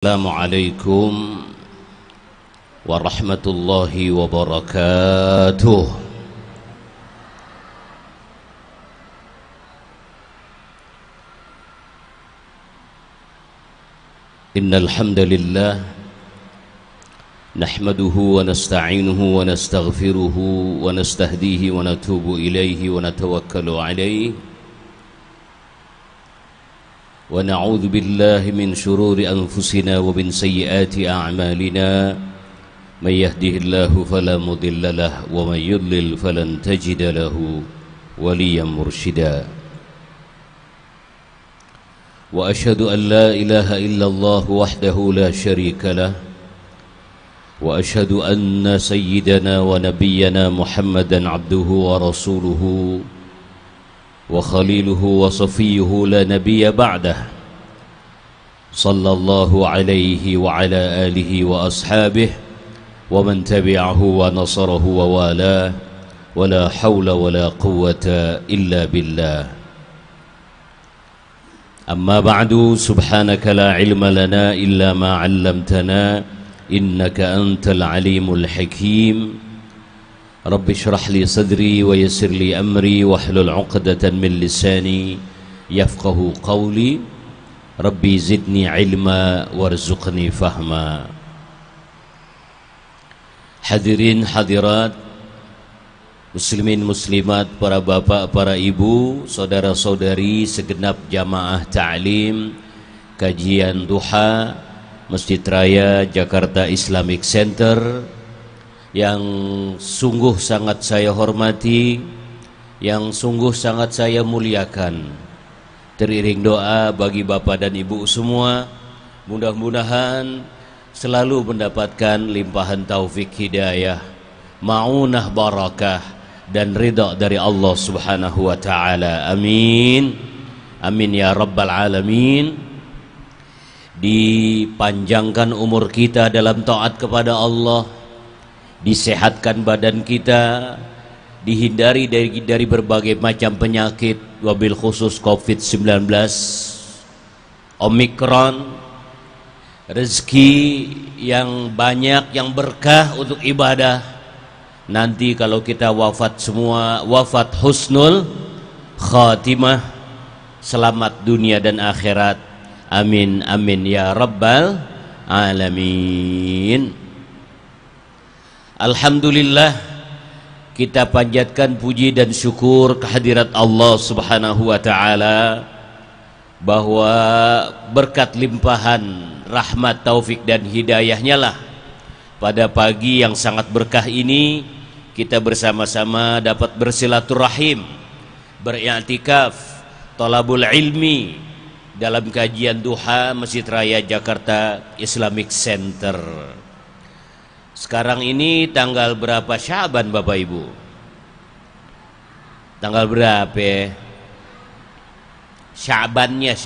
Assalamualaikum warahmatullahi wabarakatuh. Innal hamdalillah nahmaduhu wa nasta'inuhu wa nastaghfiruhu wa nastahdihi wa natubu ilaihi wa natawakkalu alaihi wa na'udzu billahi min shururi anfusina wa min sayyiati a'malina may yahdihillahu fala mudilla lahu wa may yudlil falan tajida lahu waliyan mursyida wa asyhadu an la ilaha illallah wahdahu la syarika lah wa asyhadu anna sayyidana wa nabiyyana Muhammadan abduhu wa rasuluhu وخليله وصفيه لا نبي بعده صلى الله عليه وعلى آله وأصحابه ومن تبعه ونصره ووالاه ولا حول ولا قوة إلا بالله أما بعد سبحانك لا علم لنا إلا ما علمتنا إنك أنت العليم الحكيم Rabbi syrah li sadri wa yassir li amri wahlul 'uqdatan min lisani yafqahu qawli Rabbi zidni ilma warzuqni fahma. Hadirin hadirat, muslimin muslimat, para bapak, para ibu, saudara-saudari segenap jamaah ta'lim kajian duha Masjid Raya Jakarta Islamic Center yang sungguh sangat saya hormati, yang sungguh sangat saya muliakan. Teriring doa bagi bapak dan ibu semua, mudah-mudahan selalu mendapatkan limpahan taufik hidayah, ma'unah barakah dan ridha dari Allah Subhanahu wa taala. Amin. Amin ya rabbal alamin. Dipanjangkan umur kita dalam taat kepada Allah, disehatkan badan kita, dihindari dari berbagai macam penyakit, wabil khusus COVID-19, Omikron, rezeki yang banyak, yang berkah untuk ibadah. Nanti kalau kita wafat semua, wafat husnul khatimah, selamat dunia dan akhirat. Amin amin ya rabbal alamin. Alhamdulillah, kita panjatkan puji dan syukur kehadirat Allah Subhanahu wa taala bahwa berkat limpahan rahmat, taufik dan hidayahnya lah pada pagi yang sangat berkah ini kita bersama-sama dapat bersilaturahim, beriktikaf, thalabul ilmi dalam kajian duha Masjid Raya Jakarta Islamic Center. Sekarang ini tanggal berapa Syaban Bapak Ibu? Tanggal berapa? Syabannya.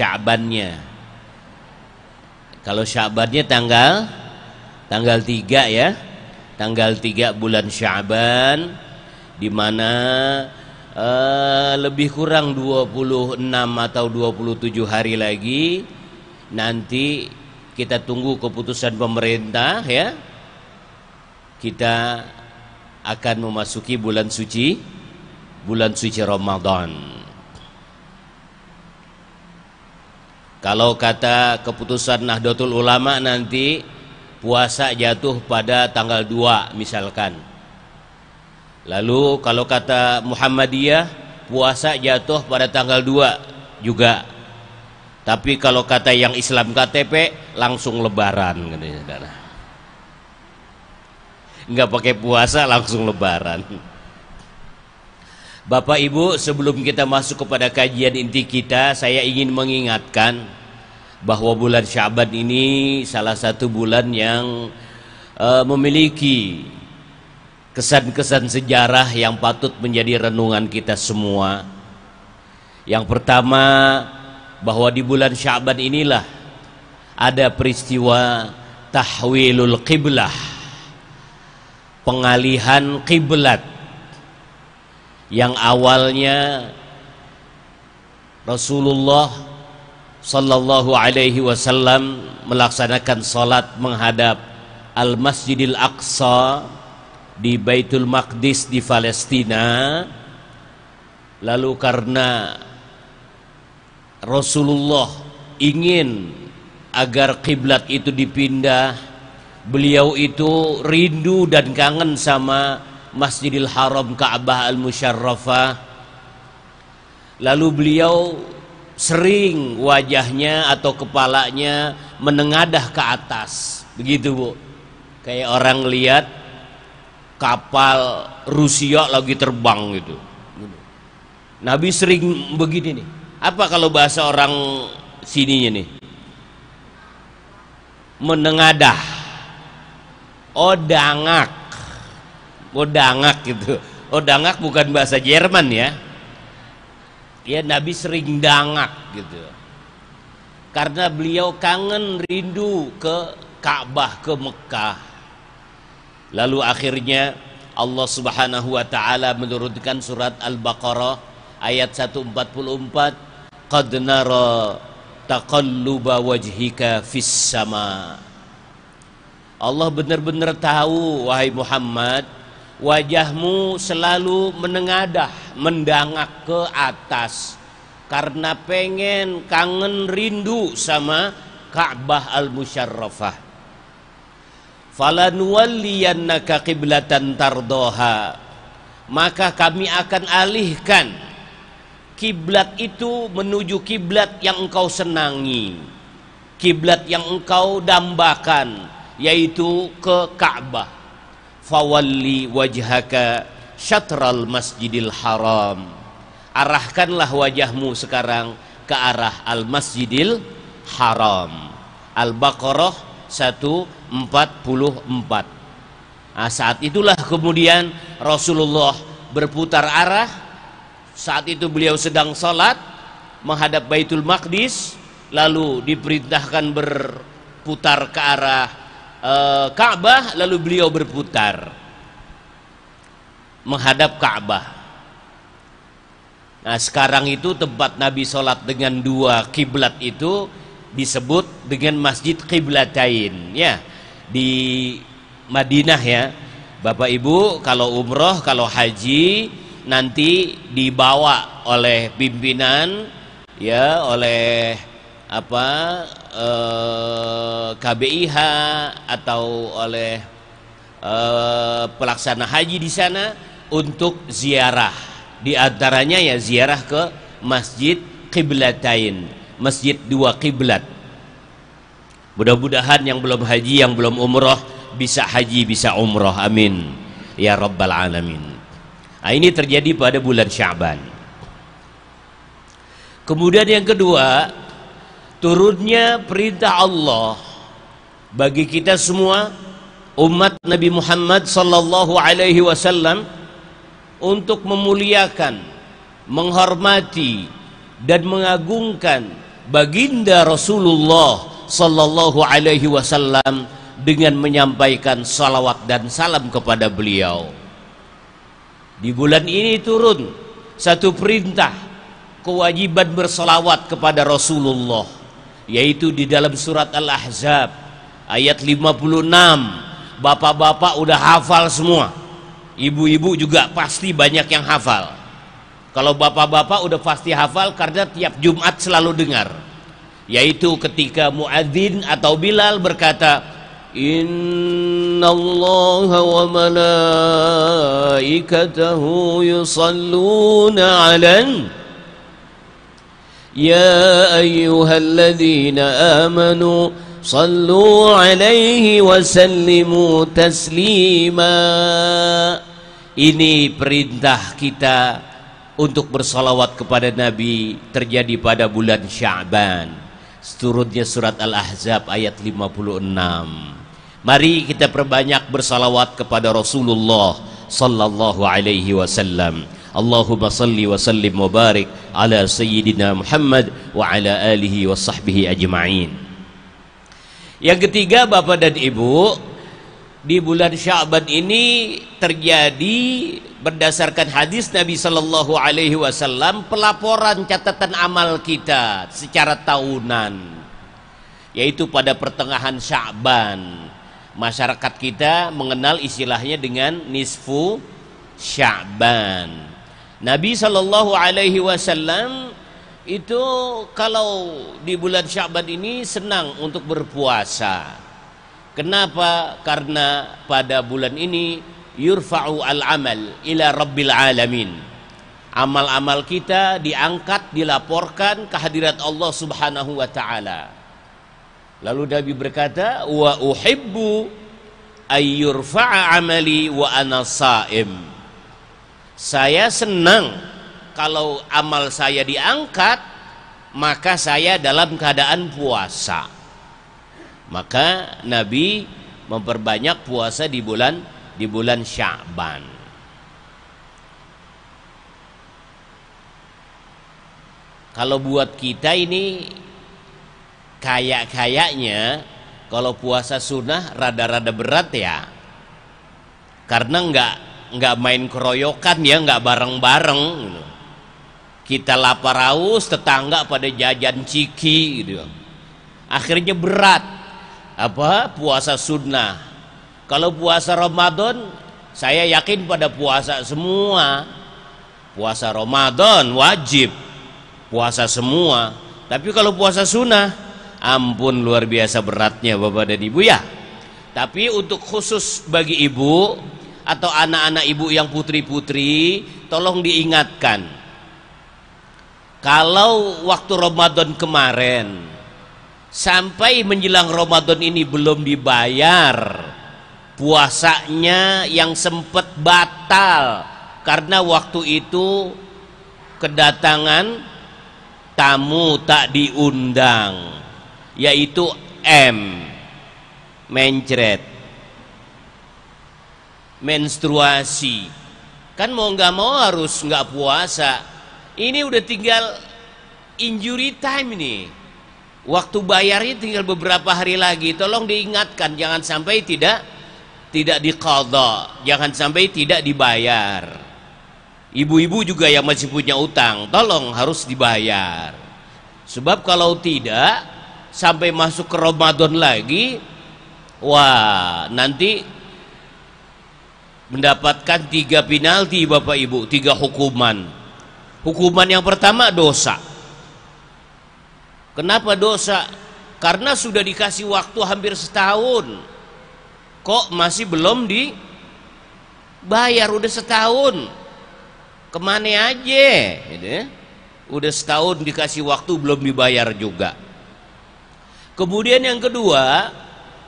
Kalau Syabannya tanggal 3 ya. Tanggal 3 bulan Syaban, di mana lebih kurang 26 atau 27 hari lagi nanti kita tunggu keputusan pemerintah ya. Kita akan memasuki bulan suci Ramadan. Kalau kata keputusan Nahdlatul Ulama nanti puasa jatuh pada tanggal 2 misalkan. Lalu kalau kata Muhammadiyah puasa jatuh pada tanggal 2 juga. Tapi kalau kata yang Islam KTP langsung lebaran katanya saudara. Enggak pakai puasa langsung lebaran. Bapak Ibu, sebelum kita masuk kepada kajian inti kita, saya ingin mengingatkan bahwa bulan Syaban ini salah satu bulan yang memiliki kesan-kesan sejarah yang patut menjadi renungan kita semua. Yang pertama, bahwa di bulan Syaban inilah ada peristiwa tahwilul qiblah, pengalihan kiblat, yang awalnya Rasulullah sallallahu alaihi wasallam melaksanakan salat menghadap Al-Masjidil Aqsa di Baitul Maqdis di Palestina. Lalu karena Rasulullah ingin agar kiblat itu dipindah, beliau itu rindu dan kangen sama Masjidil Haram, Ka'bah Al-Musyarrafah. Lalu beliau sering wajahnya atau kepalanya menengadah ke atas, begitu Bu, kayak orang lihat kapal Rusia lagi terbang gitu. Nabi sering begini nih. Apa kalau bahasa orang sininya nih? Menengadah. Odangak. Odangak gitu. Odangak bukan bahasa Jerman ya. Ya, Nabi sering dangak gitu. Karena beliau kangen, rindu ke Ka'bah, ke Mekah. Lalu akhirnya Allah Subhanahu wa taala menurunkan surat Al-Baqarah ayat 144, qad nara taqalluba wajhika fis sama. Allah benar-benar tahu wahai Muhammad, wajahmu selalu menengadah, mendangak ke atas karena pengen, kangen, rindu sama Ka'bah Al-Musyarrafah. Falanuwalliyannaka qiblatan tardoha, maka kami akan alihkan kiblat itu menuju kiblat yang engkau senangi, kiblat yang engkau dambakan, yaitu ke Ka'bah. Fawalli wajhaka syatral Masjidil Haram, arahkanlah wajahmu sekarang ke arah Al-Masjidil Haram. Al-Baqarah 144. Nah, saat itulah kemudian Rasulullah berputar arah. Saat itu beliau sedang salat menghadap Baitul Maqdis, lalu diperintahkan berputar ke arah Ka'bah, lalu beliau berputar menghadap Ka'bah. Nah, sekarang itu tempat Nabi salat dengan dua kiblat itu disebut dengan Masjid Qiblatain ya, di Madinah ya. Bapak Ibu kalau umroh, kalau haji nanti dibawa oleh pimpinan ya, oleh KBIH atau oleh pelaksana haji di sana untuk ziarah. Di antaranya ya ziarah ke Masjid Qiblatain, masjid dua kiblat. Mudah-mudahan yang belum haji, yang belum umroh bisa haji, bisa umroh, amin ya rabbal alamin. Nah, ini terjadi pada bulan Sya'ban. Kemudian yang kedua, turunnya perintah Allah bagi kita semua umat Nabi Muhammad sallallahu alaihi wasallam untuk memuliakan, menghormati dan mengagungkan baginda Rasulullah sallallahu alaihi wasallam dengan menyampaikan salawat dan salam kepada beliau. Di bulan ini turun satu perintah kewajiban bersalawat kepada Rasulullah, yaitu di dalam surat Al-Ahzab ayat 56. Bapak-bapak udah hafal semua, ibu-ibu juga pasti banyak yang hafal. Kalau bapak-bapak udah pasti hafal karena tiap Jumat selalu dengar, yaitu ketika muadzin atau Bilal berkata, innallaha wa malaikatahu yusalluna 'alan ya ayyuhalladzina amanu sallu 'alaihi wa sallimu taslima. Ini perintah kita untuk bersalawat kepada Nabi terjadi pada bulan Sya'ban. Turunnya surat Al-Ahzab ayat 56. Mari kita perbanyak bersalawat kepada Rasulullah sallallahu alaihi wasallam. Allahumma salli wa sallim wa barik ala sayyidina Muhammad wa ala alihi wa sahbihi ajma'in. Yang ketiga, Bapak dan Ibu, di bulan Sya'ban ini terjadi berdasarkan hadis Nabi Shallallahu Alaihi Wasallam pelaporan catatan amal kita secara tahunan, yaitu pada pertengahan Sya'ban. Masyarakat kita mengenal istilahnya dengan nisfu Sya'ban. Nabi Shallallahu Alaihi Wasallam itu kalau di bulan Sya'ban ini senang untuk berpuasa. Kenapa? Karena pada bulan ini yurfa'u al-amal ila rabbil alamin. Amal-amal kita diangkat, dilaporkan ke hadirat Allah Subhanahu wa taala. Lalu Nabi berkata, wa uhibbu ay yurfa'a amali wa ana sha'im. Saya senang kalau amal saya diangkat, maka saya dalam keadaan puasa. Maka Nabi memperbanyak puasa di bulan Sya'ban. Kalau buat kita ini kayaknya kalau puasa sunnah rada-rada berat ya, karena nggak main keroyokan ya, nggak bareng-bareng gitu. Kita lapar haus, tetangga pada jajan ciki gitu. Akhirnya berat puasa sunnah. Kalau puasa Ramadan, saya yakin pada puasa semua. Puasa Ramadan wajib puasa semua. Tapi kalau puasa sunnah, ampun luar biasa beratnya Bapak dan Ibu ya. Tapi untuk khusus bagi ibu atau anak-anak ibu yang putri-putri, tolong diingatkan. Kalau waktu Ramadan kemarin sampai menjelang Ramadan ini belum dibayar, puasanya yang sempat batal karena waktu itu kedatangan tamu tak diundang, yaitu mencret, menstruasi. Kan mau nggak mau harus nggak puasa. Ini udah tinggal injury time nih. Waktu bayarnya tinggal beberapa hari lagi. Tolong diingatkan, jangan sampai tidak diqadha, jangan sampai tidak dibayar. Ibu-ibu juga yang masih punya utang, tolong harus dibayar. Sebab kalau tidak, sampai masuk ke Ramadan lagi, wah nanti mendapatkan 3 penalti Bapak Ibu, 3 hukuman. Hukuman yang pertama dosa. Kenapa dosa? Karena sudah dikasih waktu hampir setahun, kok masih belum dibayar. Udah setahun, kemana aja gitu ya? Udah setahun dikasih waktu belum dibayar juga. Kemudian yang kedua,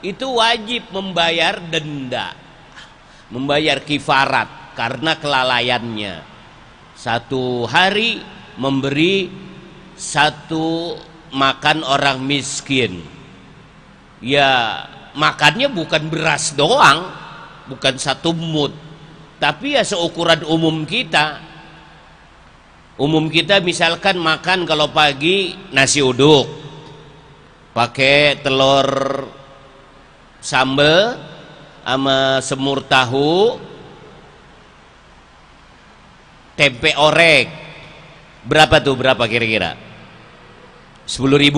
itu wajib membayar denda, membayar kifarat karena kelalaiannya. 1 hari memberi 1 makan orang miskin. Ya makannya bukan beras doang, bukan 1 mud, tapi ya seukuran umum kita. Umum kita misalkan makan kalau pagi nasi uduk pakai telur sambal sama semur tahu, tempe orek. Berapa tuh, berapa kira-kira? 10.000.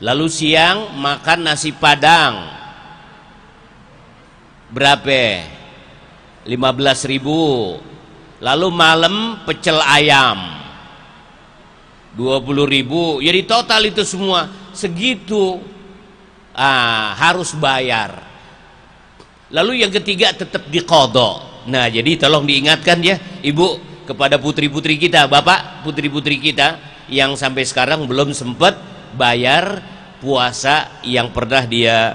Lalu siang makan nasi padang, berapa? 15.000. Lalu malam pecel ayam, 20.000. Jadi total itu semua segitu, harus bayar. Lalu yang ketiga tetap diqadha. Nah jadi tolong diingatkan ya ibu kepada putri-putri kita, bapak putri-putri kita yang sampai sekarang belum sempat bayar puasa yang pernah dia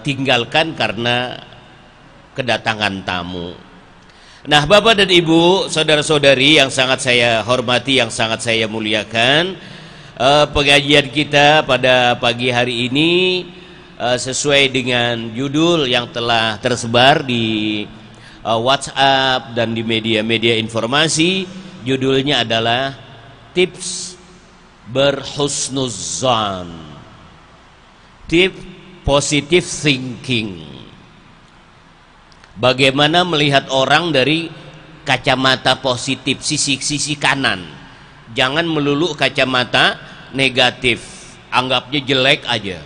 tinggalkan karena kedatangan tamu. Nah bapak dan ibu, saudara-saudari yang sangat saya hormati, yang sangat saya muliakan, pengajian kita pada pagi hari ini sesuai dengan judul yang telah tersebar di WhatsApp dan di media-media informasi. Judulnya adalah tips berhusnuzan, tips positive thinking. Bagaimana melihat orang dari kacamata positif, sisi kanan. Jangan melulu kacamata negatif, anggapnya jelek aja.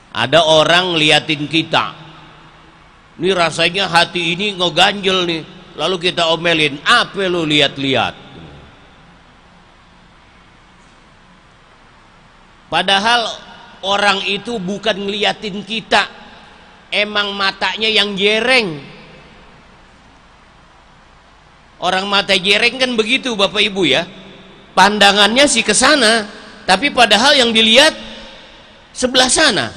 Ada orang liatin kita, ini rasanya hati ini ngeganjel nih, lalu kita omelin, apa lu lihat-lihat? Padahal orang itu bukan ngeliatin kita, emang matanya yang jereng. Orang mata jereng kan begitu Bapak Ibu ya, pandangannya sih ke sana, tapi padahal yang dilihat sebelah sana.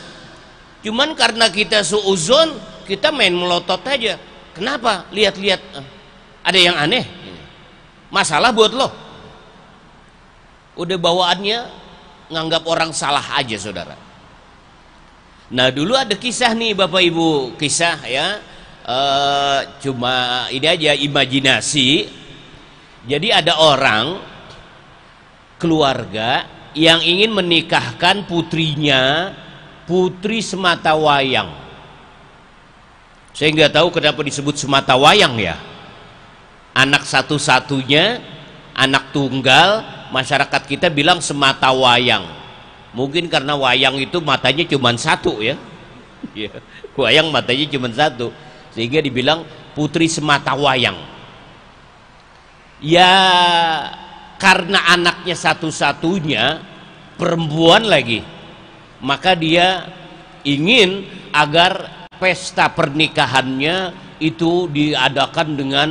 Cuman karena kita suuzon, kita main melotot aja. Kenapa? Lihat-lihat, ada yang aneh, masalah buat lo. Udah bawaannya nganggap orang salah aja saudara. Nah dulu ada kisah nih Bapak Ibu, kisah ya, cuma ini aja imajinasi. Jadi ada orang keluarga yang ingin menikahkan putrinya, putri sematawayang. Saya nggak tahu kenapa disebut sematawayang ya. Anak satu-satunya, anak tunggal, masyarakat kita bilang sematawayang. Mungkin karena wayang itu matanya cuma satu ya. Wayang matanya cuma satu, sehingga dibilang putri sematawayang. Ya karena anaknya satu-satunya, perempuan lagi, maka dia ingin agar pesta pernikahannya itu diadakan dengan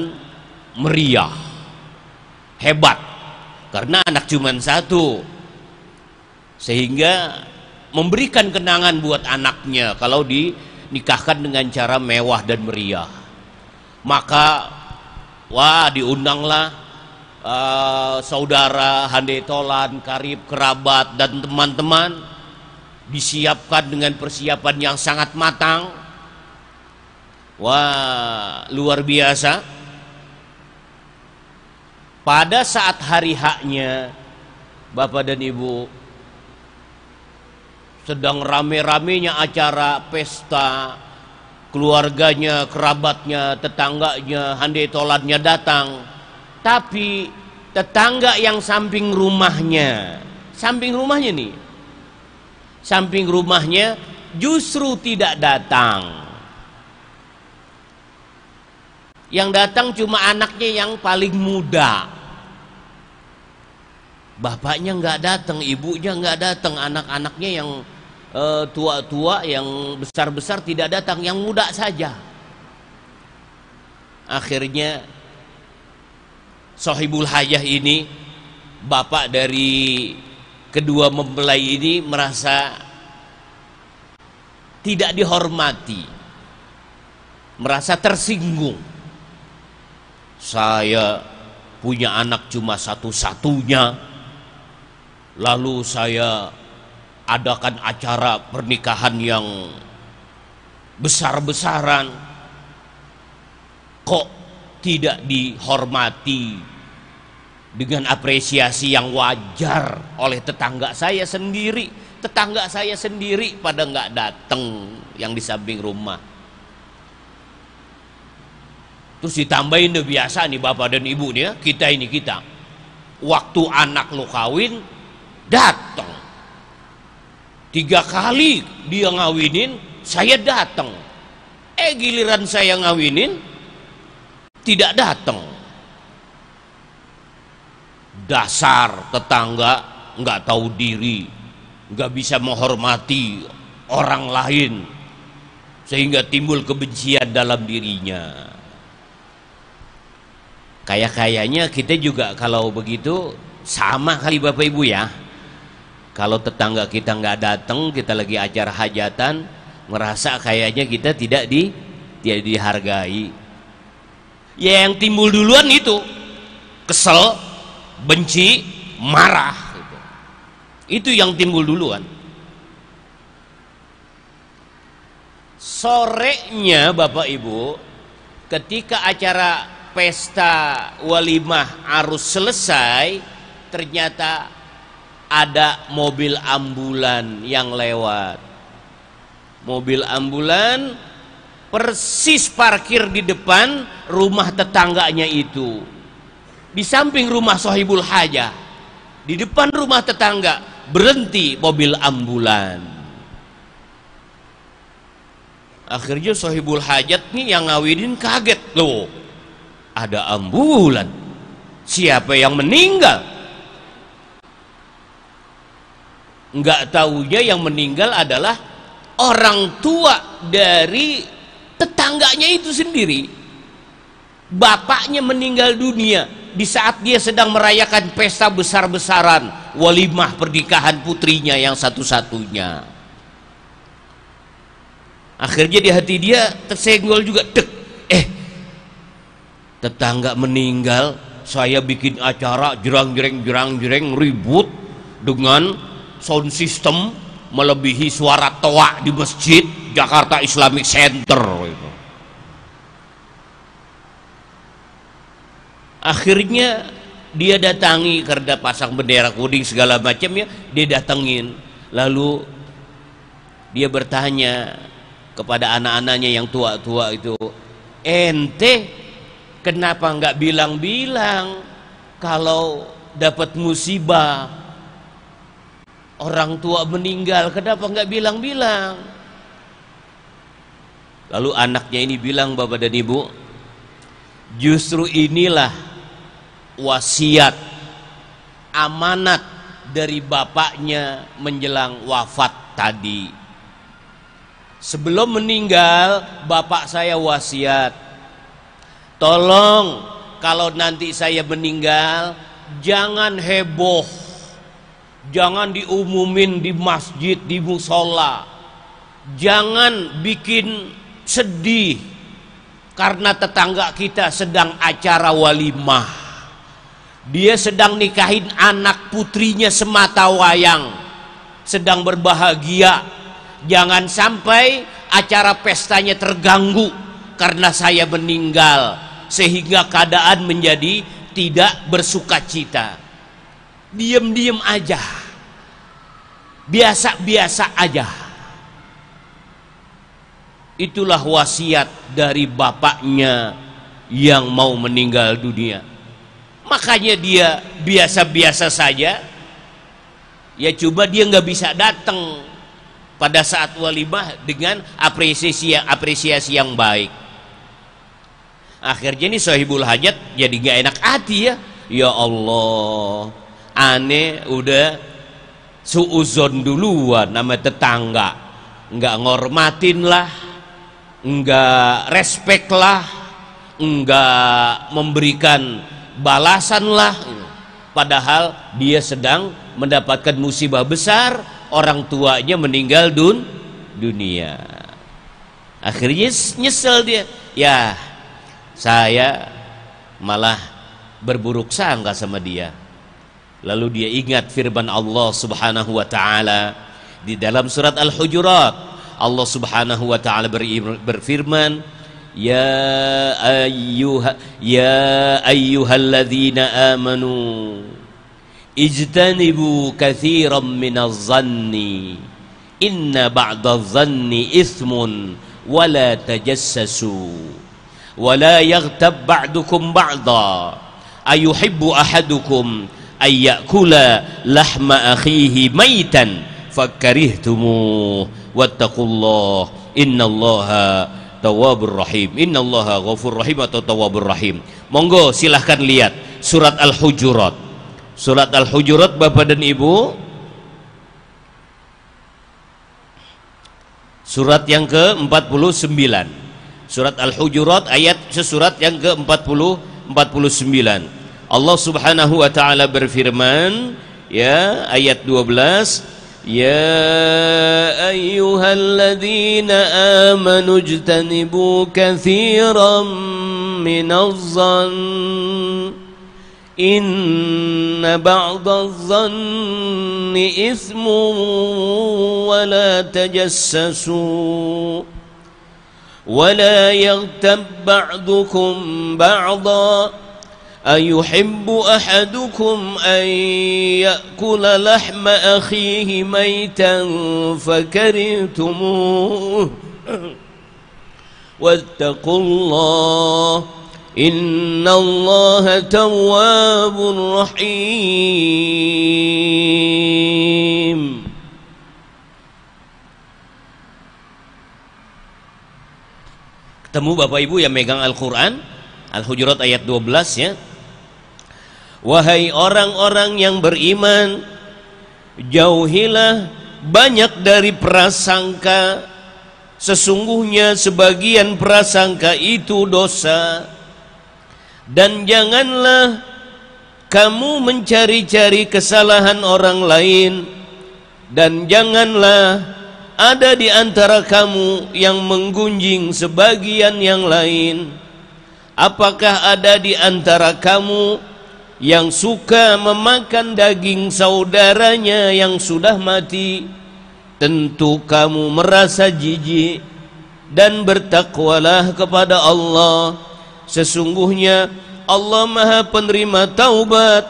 meriah, hebat, karena anak cuma satu, sehingga memberikan kenangan buat anaknya kalau dinikahkan dengan cara mewah dan meriah. Maka wah diundanglah saudara, handetolan, karib, kerabat dan teman-teman, disiapkan dengan persiapan yang sangat matang. Wah luar biasa. Pada saat hari haknya, Bapak dan Ibu, sedang rame-ramenya acara pesta, keluarganya, kerabatnya, tetangganya, handetolannya datang. Tapi tetangga yang samping rumahnya nih, samping rumahnya justru tidak datang. Yang datang cuma anaknya yang paling muda. Bapaknya nggak datang, ibunya nggak datang, anak-anaknya yang tua-tua, yang besar-besar tidak datang, yang muda saja. Akhirnya Sohibul Hajah ini, bapak dari kedua mempelai ini, merasa tidak dihormati, merasa tersinggung. Saya punya anak cuma satu-satunya, lalu saya adakan acara pernikahan yang besar-besaran, kok tidak dihormati dengan apresiasi yang wajar oleh tetangga saya sendiri. Tetangga saya sendiri pada nggak datang yang di samping rumah. Terus ditambahin udah biasa nih bapak dan ibu nih ya, kita waktu anak lo kawin datang 3 kali dia ngawinin, saya datang. Giliran saya ngawinin tidak datang. Dasar tetangga nggak tahu diri, nggak bisa menghormati orang lain, sehingga timbul kebencian dalam dirinya. Kayaknya kita juga kalau begitu sama kali Bapak Ibu ya. Kalau tetangga kita nggak datang, kita lagi acara hajatan, merasa kayaknya kita tidak dihargai. Ya yang timbul duluan itu kesel, benci, marah gitu. Itu yang timbul duluan. Sorenya Bapak Ibu, ketika acara pesta walimah arus selesai, ternyata ada mobil ambulan yang lewat. Mobil ambulan persis parkir di depan rumah tetangganya itu, di samping rumah sahibul hajah, di depan rumah tetangga berhenti mobil ambulan. Akhirnya sahibul hajat nih yang ngawinin kaget, loh ada ambulan, siapa yang meninggal? Nggak taunya yang meninggal adalah orang tua dari tetangganya itu sendiri. Bapaknya meninggal dunia di saat dia sedang merayakan pesta besar-besaran, walimah pernikahan putrinya yang satu-satunya. Akhirnya di hati dia tersenggol juga, tetangga meninggal, saya bikin acara jerang-jereng ribut dengan sound system melebihi suara toa di masjid Jakarta Islamic Center itu. Akhirnya dia datangi karena pasang bendera kuning segala macamnya, dia datengin. Lalu dia bertanya kepada anak-anaknya yang tua-tua itu, ente kenapa nggak bilang-bilang kalau dapat musibah, orang tua meninggal, kenapa nggak bilang-bilang? Lalu anaknya ini bilang, Bapak dan Ibu, justru inilah wasiat amanat dari bapaknya menjelang wafat tadi. Sebelum meninggal, bapak saya wasiat, tolong kalau nanti saya meninggal jangan heboh, jangan diumumin di masjid, di musola, jangan bikin sedih karena tetangga kita sedang acara walimah, dia sedang nikahin anak putrinya semata wayang, sedang berbahagia. Jangan sampai acara pestanya terganggu karena saya meninggal, sehingga keadaan menjadi tidak bersukacita. Diam-diam aja, biasa-biasa aja. Itulah wasiat dari bapaknya yang mau meninggal dunia. Makanya dia biasa-biasa saja. Ya coba dia nggak bisa datang pada saat walimah dengan apresiasi yang baik. Akhirnya nih sahibul hajat jadi nggak enak hati ya. Ya Allah, aneh udah suuzon duluan nama tetangga, nggak ngormatin lah, nggak respect lah, nggak memberikan balasan lah. Padahal dia sedang mendapatkan musibah besar, orang tuanya meninggal dunia. Akhirnya nyesel dia, ya saya malah berburuk sangka sama dia. Lalu dia ingat firman Allah Subhanahu wa taala di dalam surat Al-Hujurat. Allah Subhanahu wa taala berfirman, ya ayyuhalladzina amanu ijtanibu katsiran minadh-dhanni inna ba'dadh-dhanni ithmun wala tajassasu wala yaghtab ba'dukum ba'dha ayuhibbu ahadukum ay ya'kula lahma akhihi maitan fakarihtumuh wattaqullah innallaha tawwabur rahim. Innallaha ghafurur rahim atau tawwabur rahim. Monggo silahkan lihat surat Al-Hujurat. Surat Al-Hujurat Bapak dan Ibu, surat yang ke-49. Surat Al-Hujurat ayat sesurat yang ke-49. Allah Subhanahu wa taala berfirman, ya ayat 12, ya ayyuhalladzina amanu ijtanibu katsiran minadh-dhann inna ba'dadh-dhanni ithmun wa la tajassasu wa la yaghtab ba'dukum ba'dha أيحب أحدكم أن يأكل لحم أخيه ميتا فكرهتموه واتقوا الله إن الله تواب رحيم. Ketemu Bapak Ibu yang megang Al-Quran, Al-Hujurat ayat 12 ya. Wahai orang-orang yang beriman, jauhilah banyak dari prasangka, sesungguhnya sebagian prasangka itu dosa. Dan janganlah kamu mencari-cari kesalahan orang lain, dan janganlah ada di antara kamu yang menggunjing sebagian yang lain. Apakah ada di antara kamu yang suka memakan daging saudaranya yang sudah mati? Tentu kamu merasa jijik, dan bertakwalah kepada Allah. Sesungguhnya Allah Maha Penerima Taubat,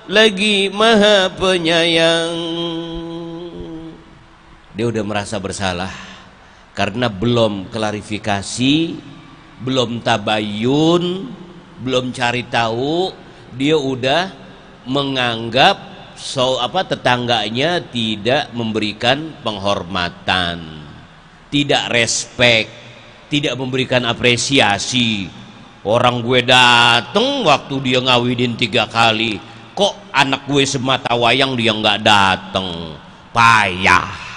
lagi Maha Penyayang. Dia udah merasa bersalah karena belum klarifikasi, belum tabayun, belum cari tahu. Dia udah menganggap tetangganya tidak memberikan penghormatan, tidak respect, tidak memberikan apresiasi. Orang gue dateng waktu dia ngawinin 3 kali, kok anak gue semata wayang dia nggak dateng, payah.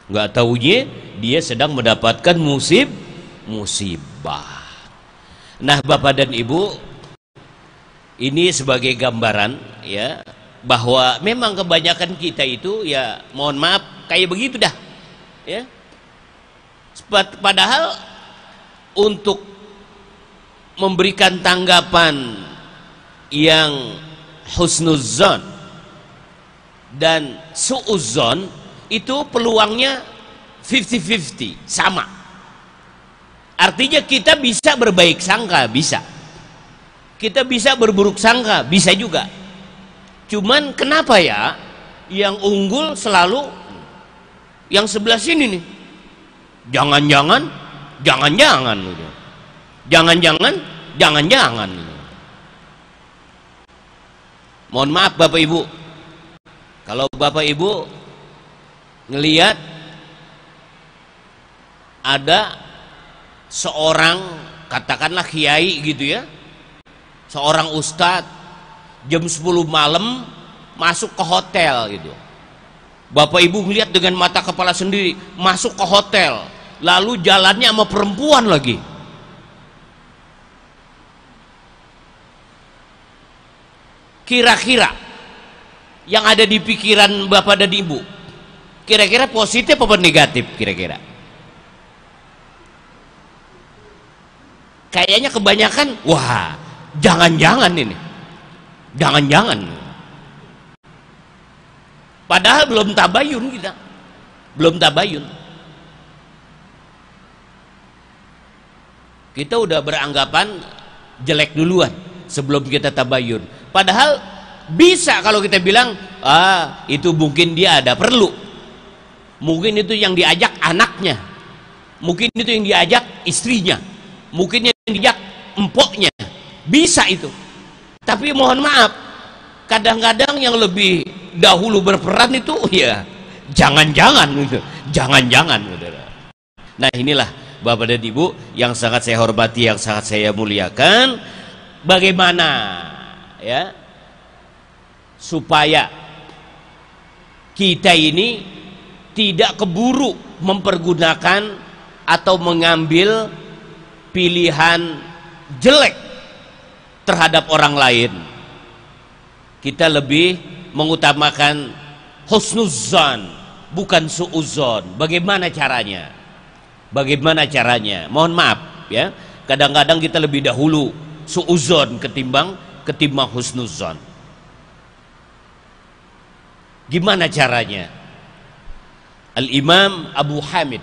Nggak taunya dia sedang mendapatkan musibah. Nah, Bapak dan Ibu, ini sebagai gambaran ya, bahwa memang kebanyakan kita itu ya mohon maaf kayak begitu dah ya. Padahal untuk memberikan tanggapan yang husnuzon dan suuzon itu peluangnya 50-50, sama. Artinya kita bisa berbaik sangka, bisa. Kita bisa berburuk sangka, bisa juga. Cuman kenapa ya yang unggul selalu yang sebelah sini nih? Jangan-jangan mohon maaf Bapak Ibu, kalau Bapak Ibu ngelihat ada seorang katakanlah kiai gitu ya, seorang ustadz jam 10 malam masuk ke hotel gitu, Bapak Ibu ngelihat dengan mata kepala sendiri, masuk ke hotel lalu jalannya sama perempuan lagi. Kira-kira yang ada di pikiran Bapak dan Ibu, kira-kira positif apa negatif kira-kira? Kayaknya kebanyakan, wah jangan-jangan ini, jangan-jangan. Padahal belum tabayun kita, belum tabayun. Kita udah beranggapan jelek duluan sebelum kita tabayun. Padahal bisa kalau kita bilang, itu mungkin dia ada perlu, mungkin itu yang diajak anaknya, mungkin itu yang diajak istrinya, mungkin yang diajak empoknya, bisa itu. Tapi mohon maaf, kadang-kadang yang lebih dahulu berperan itu ya jangan-jangan gitu, jangan-jangan. Nah inilah Bapak dan Ibu yang sangat saya hormati, yang sangat saya muliakan, bagaimana ya supaya kita ini tidak keburu mempergunakan atau mengambil pilihan jelek terhadap orang lain. Kita lebih mengutamakan husnuzan bukan suuzon. Bagaimana caranya? Bagaimana caranya? Mohon maaf ya, kadang-kadang kita lebih dahulu suuzon ketimbang husnuzon. Gimana caranya? Al-Imam Abu Hamid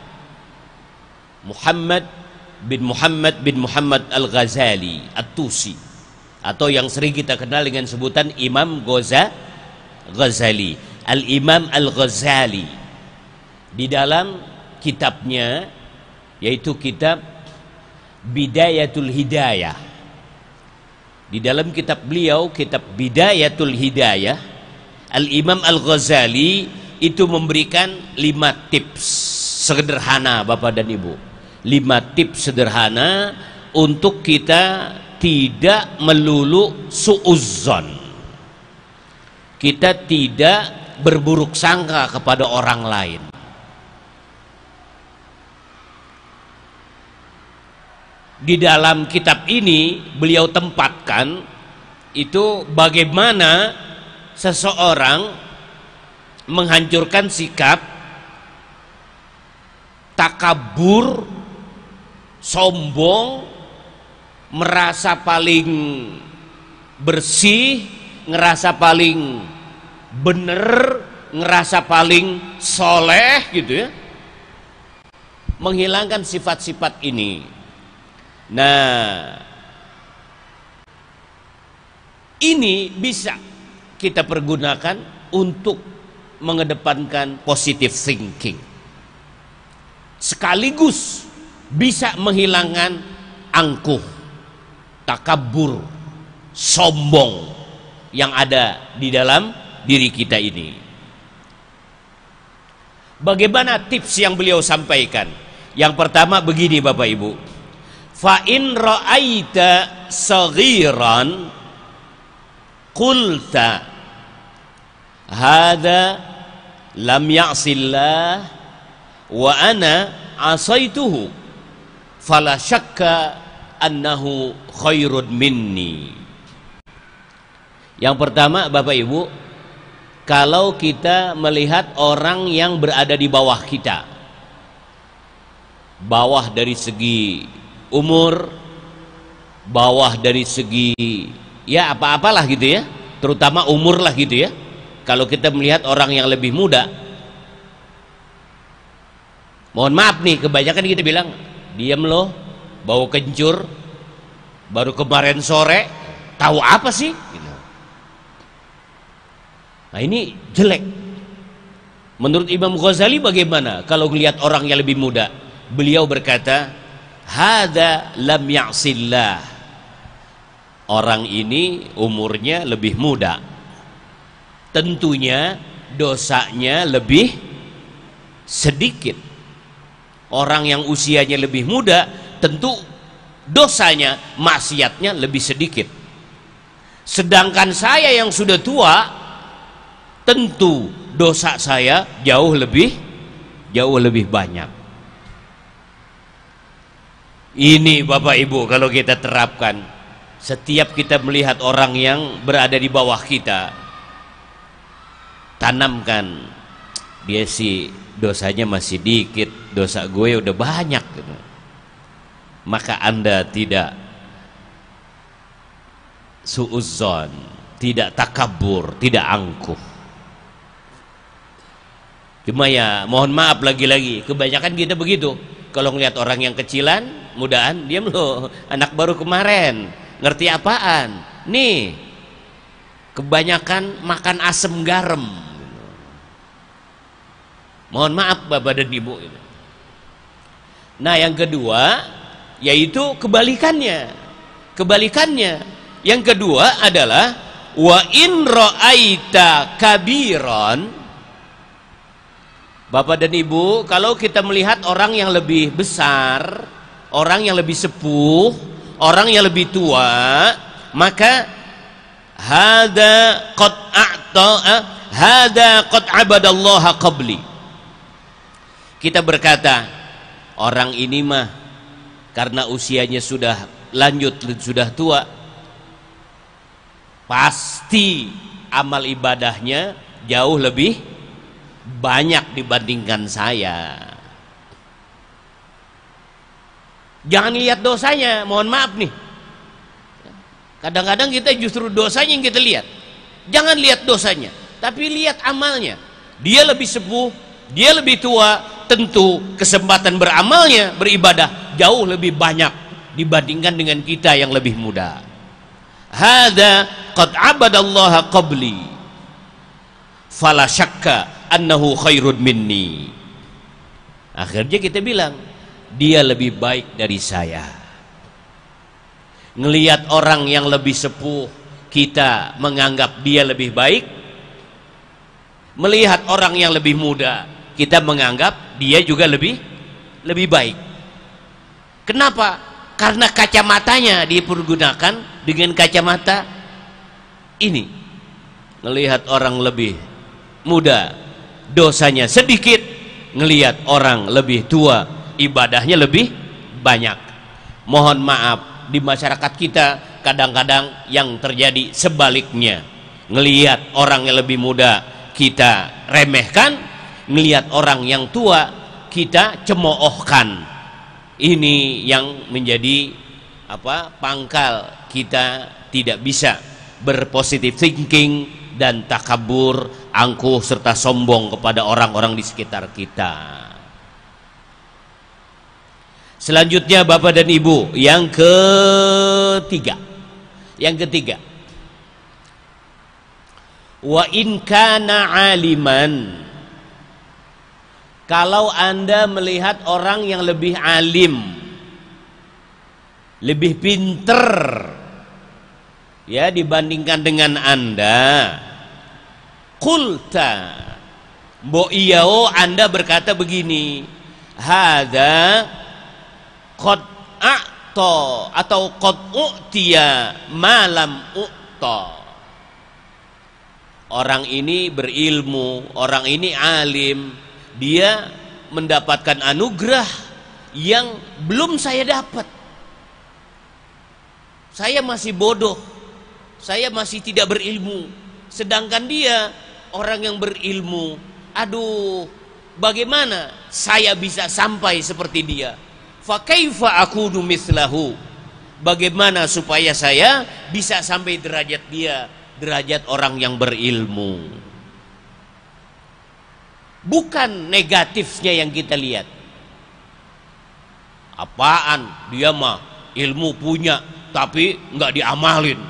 Muhammad bin Muhammad Al-Ghazali At-Tusi, atau yang sering kita kenal dengan sebutan Imam Ghazali, Al-Imam Al-Ghazali. Di dalam kitabnya, yaitu kitab Bidayatul Hidayah, di dalam kitab beliau, kitab Bidayatul Hidayah, Al-Imam Al-Ghazali itu memberikan 5 tips sederhana, Bapak dan Ibu. 5 tips sederhana untuk kita tidak melulu suuzzon, kita tidak berburuk sangka kepada orang lain. Di dalam kitab ini beliau tempatkan itu bagaimana seseorang menghancurkan sikap takabur, sombong, merasa paling bersih, ngerasa paling bener, ngerasa paling soleh gitu ya. Menghilangkan sifat-sifat ini. Nah, ini bisa kita pergunakan untuk mengedepankan positive thinking, sekaligus bisa menghilangkan angkuh, takabur, sombong yang ada di dalam diri kita ini. Bagaimana tips yang beliau sampaikan? Yang pertama begini, Bapak Ibu. Fa in ra'aita saghiran qulta hada lam ya'sillah wa ana asaituhu fala syakka annahu khairun minni. Yang pertama, Bapak Ibu, kalau kita melihat orang yang berada di bawah kita, bawah dari segi umur, bawah dari segi ya apa-apalah gitu ya, terutama umur lah gitu ya. Kalau kita melihat orang yang lebih muda, mohon maaf nih, kebanyakan kita bilang, diam loh, bau kencur, baru kemarin sore, tahu apa sih? Nah ini jelek. Menurut Imam Ghazali bagaimana kalau melihat orang yang lebih muda? Beliau berkata, hada lam ya'sillah. Orang ini umurnya lebih muda, tentunya dosanya lebih sedikit. Orang yang usianya lebih muda tentu dosanya, maksiatnya lebih sedikit. Sedangkan saya yang sudah tua, tentu dosa saya jauh lebih banyak. Ini Bapak Ibu, kalau kita terapkan, setiap kita melihat orang yang berada di bawah kita, tanamkan, dia sih dosanya masih dikit, dosa gue udah banyak gitu. Maka Anda tidak suuzzon, tidak takabur, tidak angkuh. Cuma ya mohon maaf, lagi-lagi kebanyakan kita begitu. Kalau ngelihat orang yang kecilan, mudaan, diam loh, anak baru kemarin, ngerti apaan? Nih, kebanyakan makan asam garam. Mohon maaf Bapak dan Ibu. Nah yang kedua, yaitu kebalikannya. Yang kedua adalah wa in ra'aita kabiran. Bapak dan Ibu, kalau kita melihat orang yang lebih besar, orang yang lebih sepuh, orang yang lebih tua, maka hada qad abadallaha qabli. Kita berkata, orang ini mah karena usianya sudah lanjut, sudah tua, pasti amal ibadahnya jauh lebih banyak dibandingkan saya. Jangan lihat dosanya, mohon maaf nih. Kadang-kadang kita justru dosanya yang kita lihat. Jangan lihat dosanya, tapi lihat amalnya. Dia lebih sepuh, dia lebih tua, tentu kesempatan beramalnya, beribadah jauh lebih banyak dibandingkan dengan kita yang lebih muda. Hadza qad abadallaha qabli fala syakka annahu khairun minni. Akhirnya kita bilang dia lebih baik dari saya. Ngelihat orang yang lebih sepuh, kita menganggap dia lebih baik. Melihat orang yang lebih muda, kita menganggap dia juga lebih baik. Kenapa? Karena kacamatanya dipergunakan dengan kacamata ini. Ngelihat orang lebih muda, dosanya sedikit. Ngelihat orang lebih tua, ibadahnya lebih banyak. Mohon maaf, di masyarakat kita kadang-kadang yang terjadi sebaliknya. Ngelihat orang yang lebih muda kita remehkan, ngelihat orang yang tua kita cemoohkan. Ini yang menjadi pangkal kita tidak bisa berpositif thinking dan takabur, angkuh serta sombong kepada orang-orang di sekitar kita. Selanjutnya Bapak dan Ibu, yang ketiga. Wa in kana aliman. Kalau Anda melihat orang yang lebih alim, lebih pinter ya dibandingkan dengan Anda, qulta, mbok iyao, Anda berkata begini, hadza qad a'ta atau qad u'tiya malam u'ta. Orang ini berilmu, orang ini alim, dia mendapatkan anugerah yang belum saya dapat. Saya masih bodoh, saya masih tidak berilmu, sedangkan dia orang yang berilmu. Aduh, bagaimana saya bisa sampai seperti dia? Fa kaifa akunu mislahu? Bagaimana supaya saya bisa sampai derajat dia, derajat orang yang berilmu? Bukan negatifnya yang kita lihat. Apaan dia mah ilmu punya tapi nggak diamalin.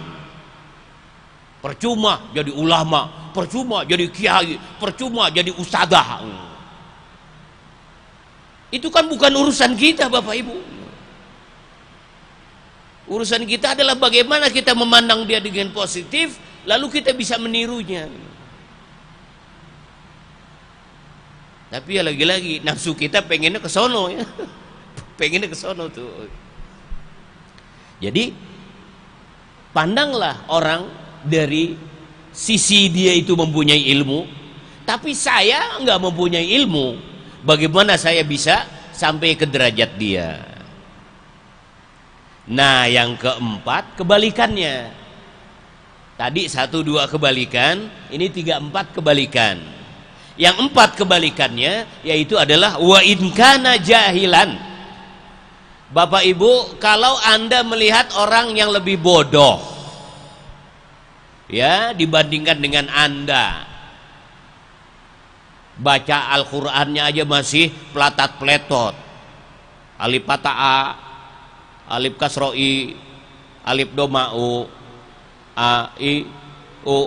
Percuma jadi ulama, percuma jadi kiai, percuma jadi ustadzah. Itu kan bukan urusan kita Bapak Ibu. Urusan kita adalah bagaimana kita memandang dia dengan positif, lalu kita bisa menirunya. Tapi ya lagi-lagi nafsu kita pengennya ke sono ya. Pengennya ke sono tuh. Jadi pandanglah orang dari sisi dia itu mempunyai ilmu, tapi saya nggak mempunyai ilmu. Bagaimana saya bisa sampai ke derajat dia? Nah, yang keempat kebalikannya. Tadi 1, 2 kebalikan, ini 3, 4 kebalikan. Yang 4 kebalikannya yaitu adalah wa in kana jahilan. Bapak Ibu, kalau Anda melihat orang yang lebih bodoh ya dibandingkan dengan Anda, baca Al-Qur'annya aja masih pelatat-peletot, alif patah a, alif kasro i, alif doma u, a i u,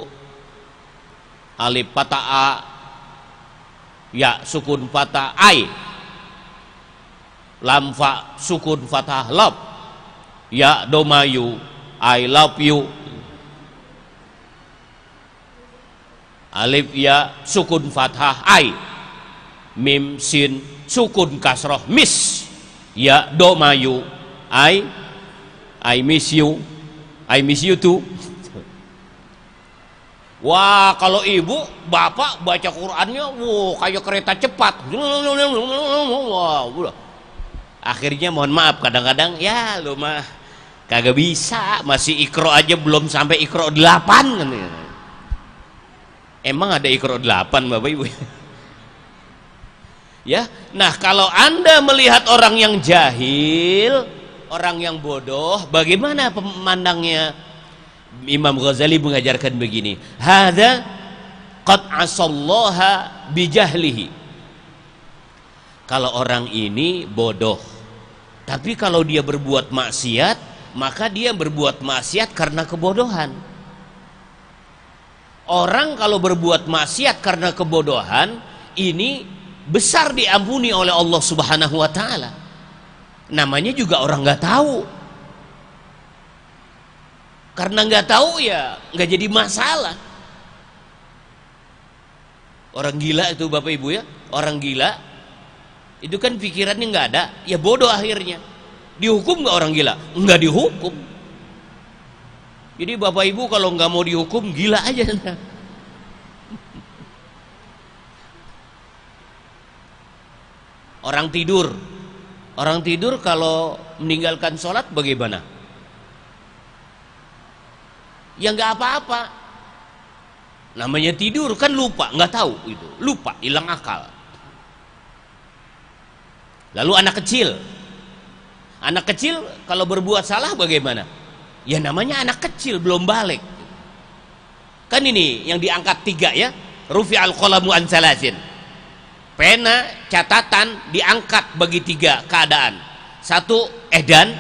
alif patah a, ya sukun fatah ai, lam fa sukun fatah lab, ya doma yu, I love you, alif ya sukun fathah ai, mim sin sukun kasroh mis, ya doma yu, I miss you, I miss you too. Wah, kalau ibu, bapak baca Qur'annya, wah kayak kereta cepat. Wah, udah. Akhirnya mohon maaf, kadang-kadang ya lo mah kagak bisa, masih Iqra aja belum sampai Iqra 8 kan. Emang ada Iqra 8 Bapak Ibu? Ya, nah kalau Anda melihat orang yang jahil, orang yang bodoh, bagaimana pemandangnya? Imam Ghazali mengajarkan begini, hadza qad asallaha bijahlihi. Kalau orang ini bodoh, Tapi kalau dia berbuat maksiat, maka dia berbuat maksiat karena kebodohan. Orang kalau berbuat maksiat karena kebodohan, ini besar diampuni oleh Allah Subhanahu wa ta'ala. Namanya juga orang nggak tahu. Karena nggak tahu ya nggak jadi masalah. Orang gila itu Bapak Ibu ya, orang gila itu kan pikirannya nggak ada, ya bodoh akhirnya. Dihukum nggak orang gila? Nggak dihukum. Jadi Bapak Ibu kalau nggak mau dihukum, gila aja. Orang tidur kalau meninggalkan sholat bagaimana? Ya nggak apa-apa. Namanya tidur kan lupa, nggak tahu itu, lupa, hilang akal. Lalu anak kecil kalau berbuat salah bagaimana? Ya namanya anak kecil belum balik. Kan ini yang diangkat 3 ya, rufi'al qalamu an salasin. Pena catatan diangkat bagi 3 keadaan. 1 edan,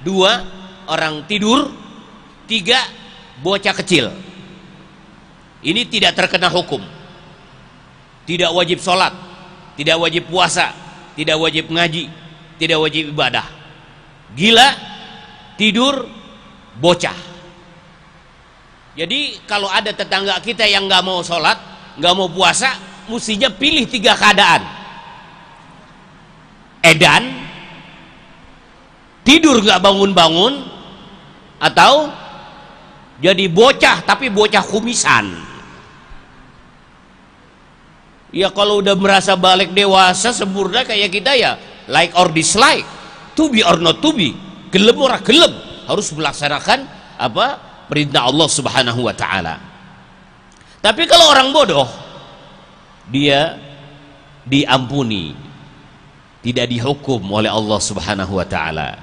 2 orang tidur, 3 bocah kecil. Ini tidak terkena hukum. Tidak wajib sholat, tidak wajib puasa, tidak wajib ngaji, tidak wajib ibadah. Gila, tidur, bocah. Jadi kalau ada tetangga kita yang nggak mau sholat, nggak mau puasa, mestinya pilih 3 keadaan. Edan, tidur nggak bangun-bangun, atau jadi bocah tapi bocah kumisan. Ya kalau udah merasa balik dewasa sempurna kayak kita ya like or dislike, to be or not to be, gelem ora gelem, harus melaksanakan apa perintah Allah Subhanahu wa ta'ala. Tapi kalau orang bodoh, dia diampuni, tidak dihukum oleh Allah Subhanahu wa ta'ala.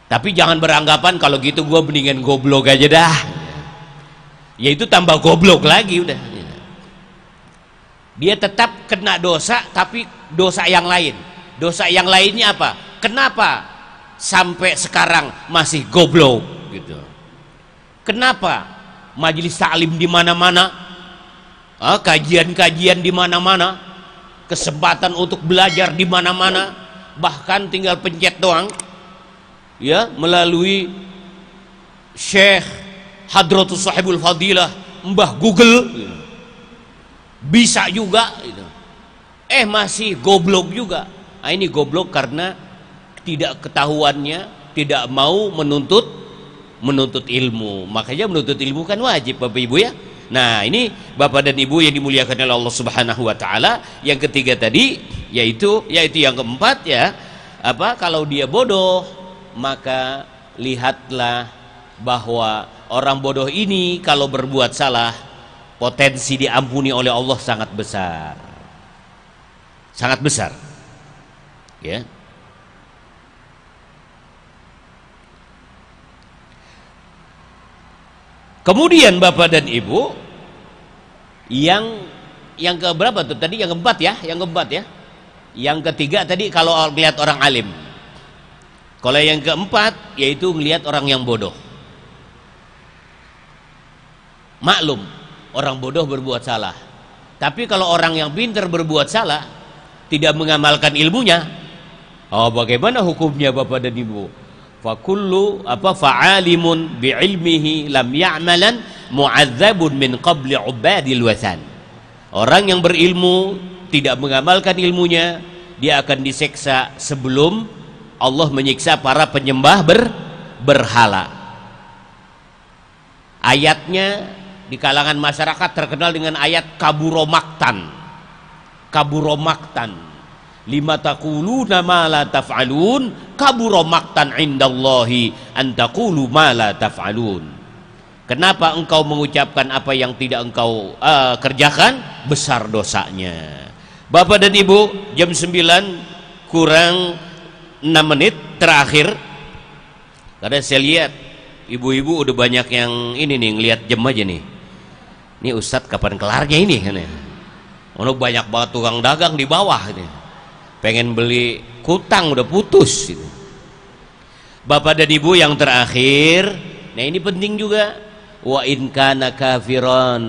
Tapi jangan beranggapan kalau gitu gue mendingan goblok aja dah, ya itu tambah goblok lagi udah. Dia tetap kena dosa, tapi dosa yang lain. Dosa yang lainnya apa? Kenapa sampai sekarang masih goblok gitu? Kenapa majelis taklim di mana-mana, kajian-kajian di mana-mana, kesempatan untuk belajar di mana-mana, bahkan tinggal pencet doang, ya melalui Syekh Hadratus Sahibul Fadilah, Mbah Google. Gitu. Bisa juga gitu. Masih goblok juga. Nah, ini goblok karena tidak ketahuannya, tidak mau menuntut ilmu. Makanya menuntut ilmu kan wajib Bapak Ibu ya. Nah ini Bapak dan Ibu yang dimuliakan oleh Allah Subhanahu wa ta'ala. Yang ketiga tadi yaitu yang keempat ya, kalau dia bodoh, maka lihatlah bahwa orang bodoh ini kalau berbuat salah, potensi diampuni oleh Allah sangat besar, sangat besar ya. Kemudian Bapak dan Ibu, yang keberapa tuh tadi? Yang keempat ya, yang ketiga tadi kalau lihat orang alim. Kalau yang keempat yaitu melihat orang yang bodoh. Maklum orang bodoh berbuat salah. Tapi kalau orang yang pintar berbuat salah, tidak mengamalkan ilmunya, bagaimana hukumnya Bapak dan Ibu? Fakullu fa'alimun bi'ilmihi lam ya'malan mu'adzabun min qabli ubadil wathan. Orang yang berilmu tidak mengamalkan ilmunya, dia akan diseksa sebelum Allah menyiksa para penyembah berhala. Ayatnya di kalangan masyarakat terkenal dengan ayat kaburomaktan. Lima taquluna ma la taf'alun kaburomaktan indallahi an taqulu ma la taf'alun. Kenapa engkau mengucapkan apa yang tidak engkau kerjakan? Besar dosanya. Bapak dan Ibu, jam 9 kurang 6 menit terakhir. Karena saya lihat ibu-ibu udah banyak yang ini nih, ngelihat jam aja nih. Ini Ustadz kapan kelarnya ini kan ya? Banyak banget tukang dagang di bawah ini. pengen beli kutang udah putus gitu. Bapak dan Ibu yang terakhir, nah ini penting juga, wa in kana kafiron,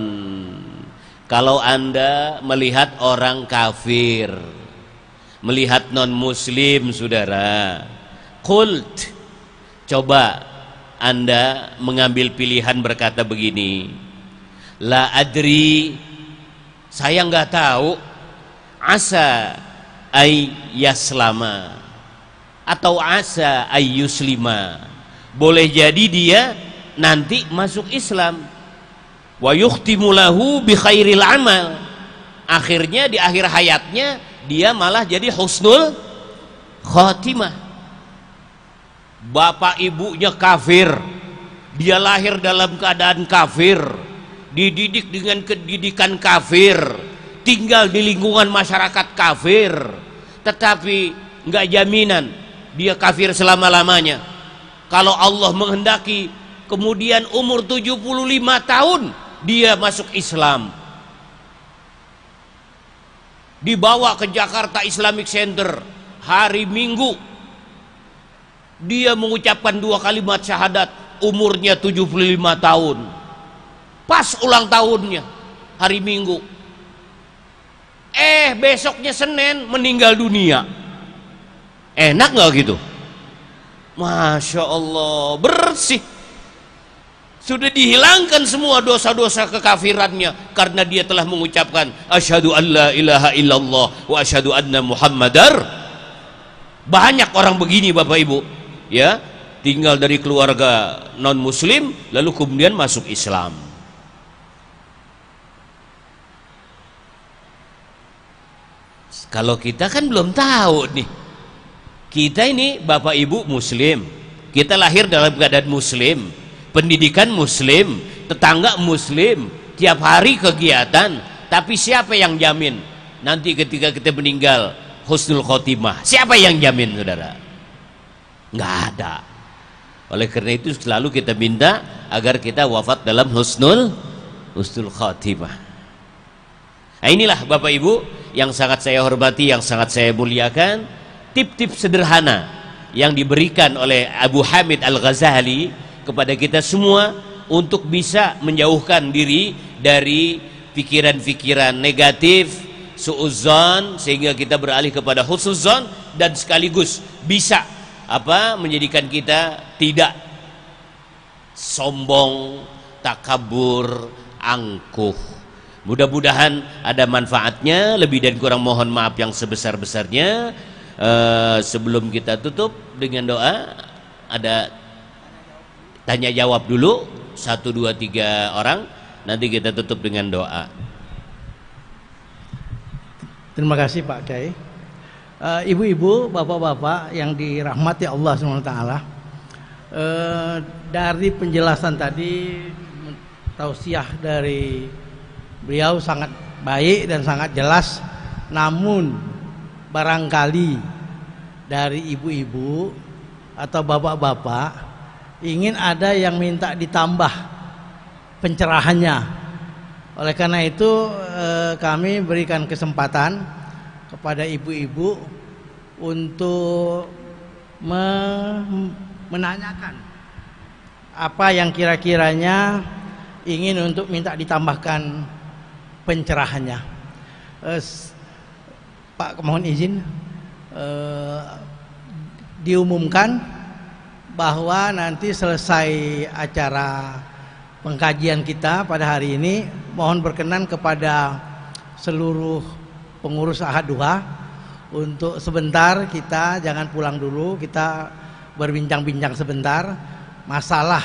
kalau Anda melihat orang kafir, melihat non muslim, saudara, qult, coba Anda mengambil pilihan berkata begini, la adri, saya nggak tahu, asa ay yaslama atau asa ay yuslima, boleh jadi dia nanti masuk Islam, wa yukhtimu lahu bi khairil amal, akhirnya di akhir hayatnya dia malah jadi husnul khatimah. Bapak ibunya kafir, dia lahir dalam keadaan kafir, dididik dengan pendidikan kafir, tinggal di lingkungan masyarakat kafir, tetapi nggak jaminan dia kafir selama-lamanya. Kalau Allah menghendaki kemudian umur 75 tahun dia masuk Islam, dibawa ke Jakarta Islamic Center hari Minggu, dia mengucapkan 2 kalimat syahadat, umurnya 75 tahun, pas ulang tahunnya hari Minggu, besoknya Senin meninggal dunia. Enak nggak gitu? Masya Allah, bersih, sudah dihilangkan semua dosa-dosa kekafirannya karena dia telah mengucapkan asyhadu an la ilaha illallah wa asyhadu anna muhammadar. Banyak orang begini Bapak Ibu, ya, tinggal dari keluarga non muslim lalu kemudian masuk Islam. Kalau kita kan belum tahu nih, kita ini Bapak Ibu muslim, kita lahir dalam keadaan muslim, pendidikan muslim, tetangga muslim, tiap hari kegiatan, tapi siapa yang jamin nanti ketika kita meninggal husnul khotimah? Siapa yang jamin, saudara? Nggak ada. Oleh karena itu selalu kita minta agar kita wafat dalam husnul khotimah. Nah, inilah Bapak Ibu yang sangat saya hormati, yang sangat saya muliakan, tip-tip sederhana yang diberikan oleh Abu Hamid Al-Ghazali kepada kita semua untuk bisa menjauhkan diri dari pikiran-pikiran negatif, suudzon, sehingga kita beralih kepada husnuzon, dan sekaligus bisa menjadikan kita tidak sombong, takabur, angkuh. Mudah-mudahan ada manfaatnya. Lebih dan kurang mohon maaf yang sebesar-besarnya. Sebelum kita tutup dengan doa, ada tanya jawab dulu 1, 2, 3 orang, nanti kita tutup dengan doa. Terima kasih Pak Kiai. Ibu-ibu, bapak-bapak yang dirahmati Allah SWT, dari penjelasan tadi, tausiah dari beliau sangat baik dan sangat jelas. Namun barangkali dari ibu-ibu atau bapak-bapak ingin ada yang minta ditambah pencerahannya. Oleh karena itu kami berikan kesempatan kepada ibu-ibu untuk menanyakan apa yang kira-kiranya ingin untuk minta ditambahkan pencerahannya. Pak, mohon izin diumumkan bahwa nanti selesai acara pengkajian kita pada hari ini, mohon berkenan kepada seluruh pengurus Ahad Duha untuk sebentar kita jangan pulang dulu, kita berbincang-bincang sebentar masalah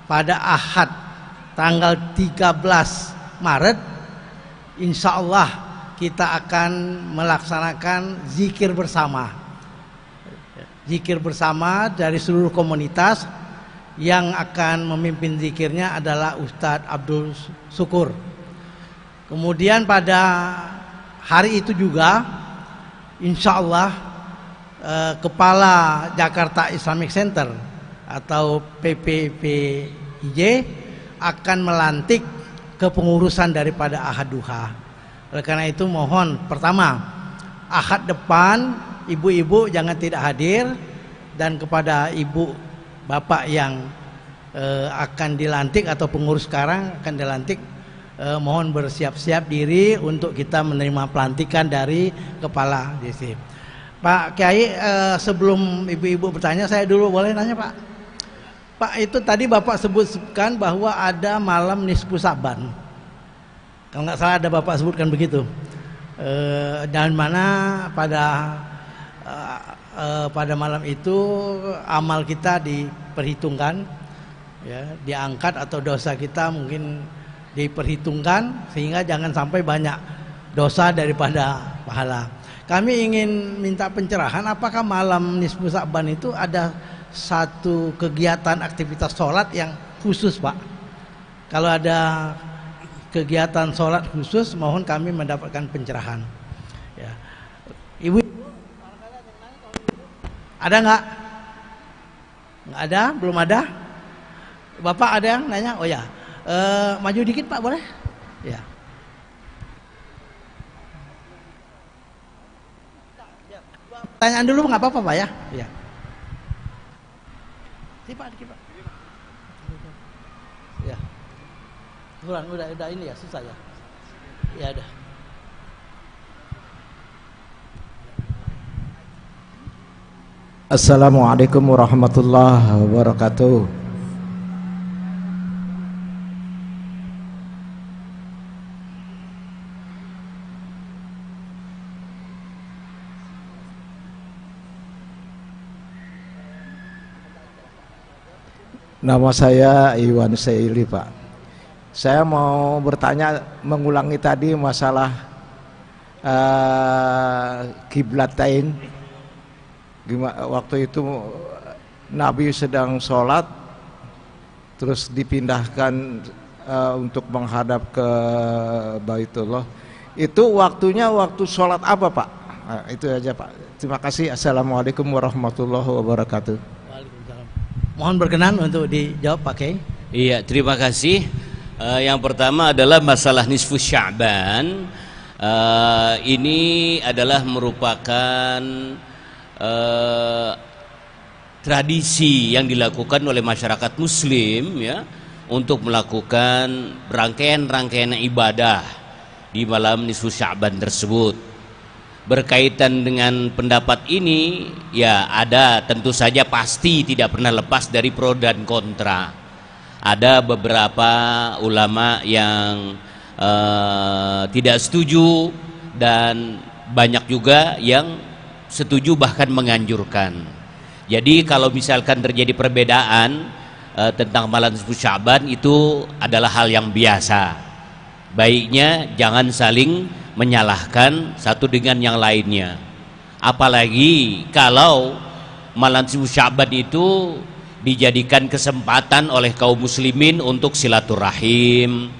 pada Ahad tanggal 13 Maret, insya Allah kita akan melaksanakan zikir bersama. Zikir bersama dari seluruh komunitas. Yang akan memimpin zikirnya adalah Ustadz Abdul Syukur. Kemudian pada hari itu juga insya Allah Kepala Jakarta Islamic Center atau PPPIJ akan melantik kepengurusan daripada Ahad Duha. Oleh karena itu mohon pertama Ahad depan ibu-ibu jangan tidak hadir, dan kepada ibu bapak yang akan dilantik atau pengurus sekarang akan dilantik, mohon bersiap-siap diri untuk kita menerima pelantikan dari kepala desa. Pak Kiai, sebelum ibu-ibu bertanya, saya dulu boleh nanya Pak? Pak, itu tadi Bapak sebutkan bahwa ada malam nisfu Sa'ban. Kalau nggak salah ada Bapak sebutkan begitu. Dan mana pada malam itu amal kita diperhitungkan, ya, diangkat, atau dosa kita mungkin diperhitungkan, sehingga jangan sampai banyak dosa daripada pahala. Kami ingin minta pencerahan, apakah malam nisfu Sa'ban itu ada satu kegiatan aktivitas sholat yang khusus Pak? Kalau ada kegiatan sholat khusus, mohon kami mendapatkan pencerahan, ya. Ibu ada nggak? Nggak ada? Belum ada? Bapak ada yang nanya? Oh ya, maju dikit Pak, boleh? Ya. Pertanyaan dulu nggak apa-apa Pak ya? Ya. Pak, dikit Pak. Ya. Udah ini ya, susah ya. Ya udah. Assalamualaikum warahmatullahi wabarakatuh. Nama saya Iwan Seili Pak. Saya mau bertanya, mengulangi tadi masalah kiblatain. Waktu itu Nabi sedang sholat, terus dipindahkan untuk menghadap ke Baitullah. Itu waktunya waktu sholat apa Pak? Nah, itu aja Pak. Terima kasih. Assalamualaikum warahmatullahi wabarakatuh. Mohon berkenan untuk dijawab Pak Kiai. Iya, terima kasih. Yang pertama adalah masalah nisfu Sya'ban. Ini adalah merupakan tradisi yang dilakukan oleh masyarakat Muslim, ya, untuk melakukan rangkaian-rangkaian ibadah di malam nisfu Sya'ban tersebut. Berkaitan dengan pendapat ini, ya ada, tentu saja pasti tidak pernah lepas dari pro dan kontra. Ada beberapa ulama yang tidak setuju, dan banyak juga yang setuju bahkan menganjurkan. Jadi kalau misalkan terjadi perbedaan tentang malam nisfu Sya'ban, itu adalah hal yang biasa. Baiknya jangan saling menyalahkan satu dengan yang lainnya. Apalagi kalau malam nisfu Sya'ban itu dijadikan kesempatan oleh kaum muslimin untuk silaturahim,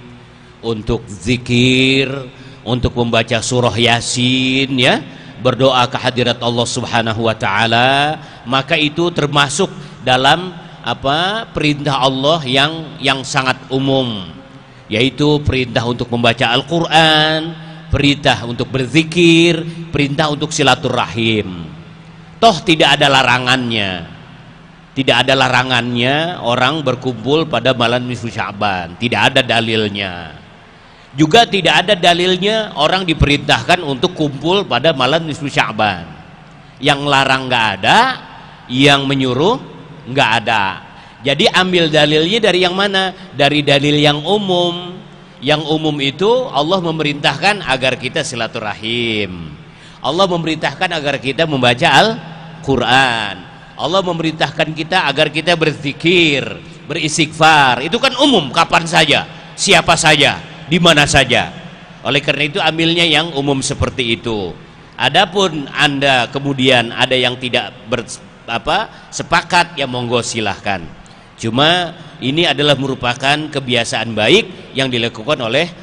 untuk zikir, untuk membaca surah Yasin, ya, berdoa ke hadirat Allah Subhanahu wa taala, maka itu termasuk dalam perintah Allah yang sangat umum, yaitu perintah untuk membaca Al-Qur'an, perintah untuk berzikir, perintah untuk silaturahim. Toh tidak ada larangannya. Tidak ada larangannya orang berkumpul pada malam nisfu Sya'ban. Tidak ada dalilnya. Juga tidak ada dalilnya orang diperintahkan untuk kumpul pada malam nisfu Sya'ban. Yang larang nggak ada, yang menyuruh nggak ada. Jadi ambil dalilnya dari yang mana? Dari dalil yang umum. Yang umum itu Allah memerintahkan agar kita silaturahim. Allah memerintahkan agar kita membaca Al-Quran. Allah memerintahkan kita agar kita berzikir, beristighfar. Itu kan umum, kapan saja, siapa saja, di mana saja. Oleh karena itu ambilnya yang umum seperti itu. Adapun Anda kemudian ada yang tidak sepakat, ya monggo silahkan. Cuma ini adalah merupakan kebiasaan baik yang dilakukan oleh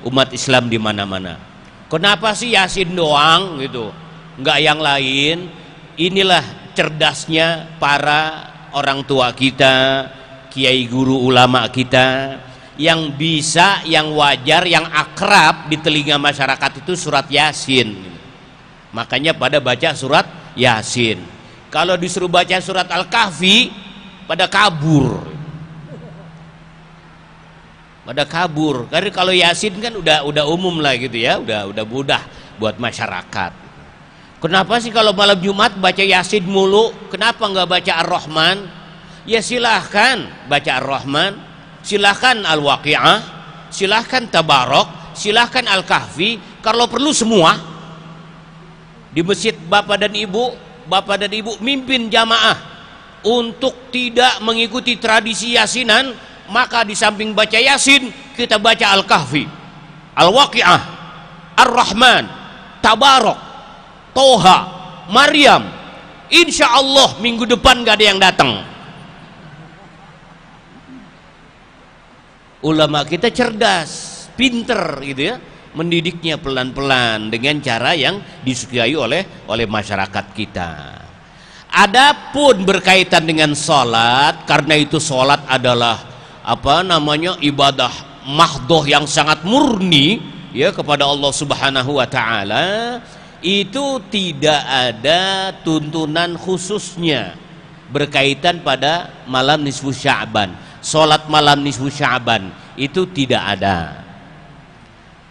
umat Islam di mana-mana. Kenapa sih Yasin doang gitu, nggak yang lain? Inilah cerdasnya para orang tua kita, kiai guru ulama kita, yang bisa, yang wajar, yang akrab di telinga masyarakat itu surat Yasin. Makanya pada baca surat Yasin. Kalau disuruh baca surat Al-Kahfi, pada kabur. Pada kabur. Karena kalau Yasin kan udah umum lah gitu ya, udah mudah buat masyarakat. Kenapa sih kalau malam Jumat baca Yasin mulu? Kenapa nggak baca Ar-Rahman? Ya silahkan baca Ar-Rahman, silahkan Al-Waqi'ah, silahkan Tabarok, silahkan Al-Kahfi. Kalau perlu semua. Di masjid bapak dan ibu mimpin jamaah untuk tidak mengikuti tradisi yasinan, maka di samping baca Yasin kita baca Al-Kahfi, Al-Waqi'ah, Ar-Rahman, Tabarok, Toha, Maryam. Insya Allah minggu depan gak ada yang datang. Ulama kita cerdas, pinter gitu ya, mendidiknya pelan-pelan dengan cara yang disukai oleh masyarakat kita. Adapun berkaitan dengan sholat, karena itu sholat adalah ibadah mahdoh yang sangat murni ya kepada Allah Subhanahu wa taala, itu tidak ada tuntunan khususnya berkaitan pada malam nisfu Sya'ban. Sholat malam nisfu Sya'ban itu tidak ada.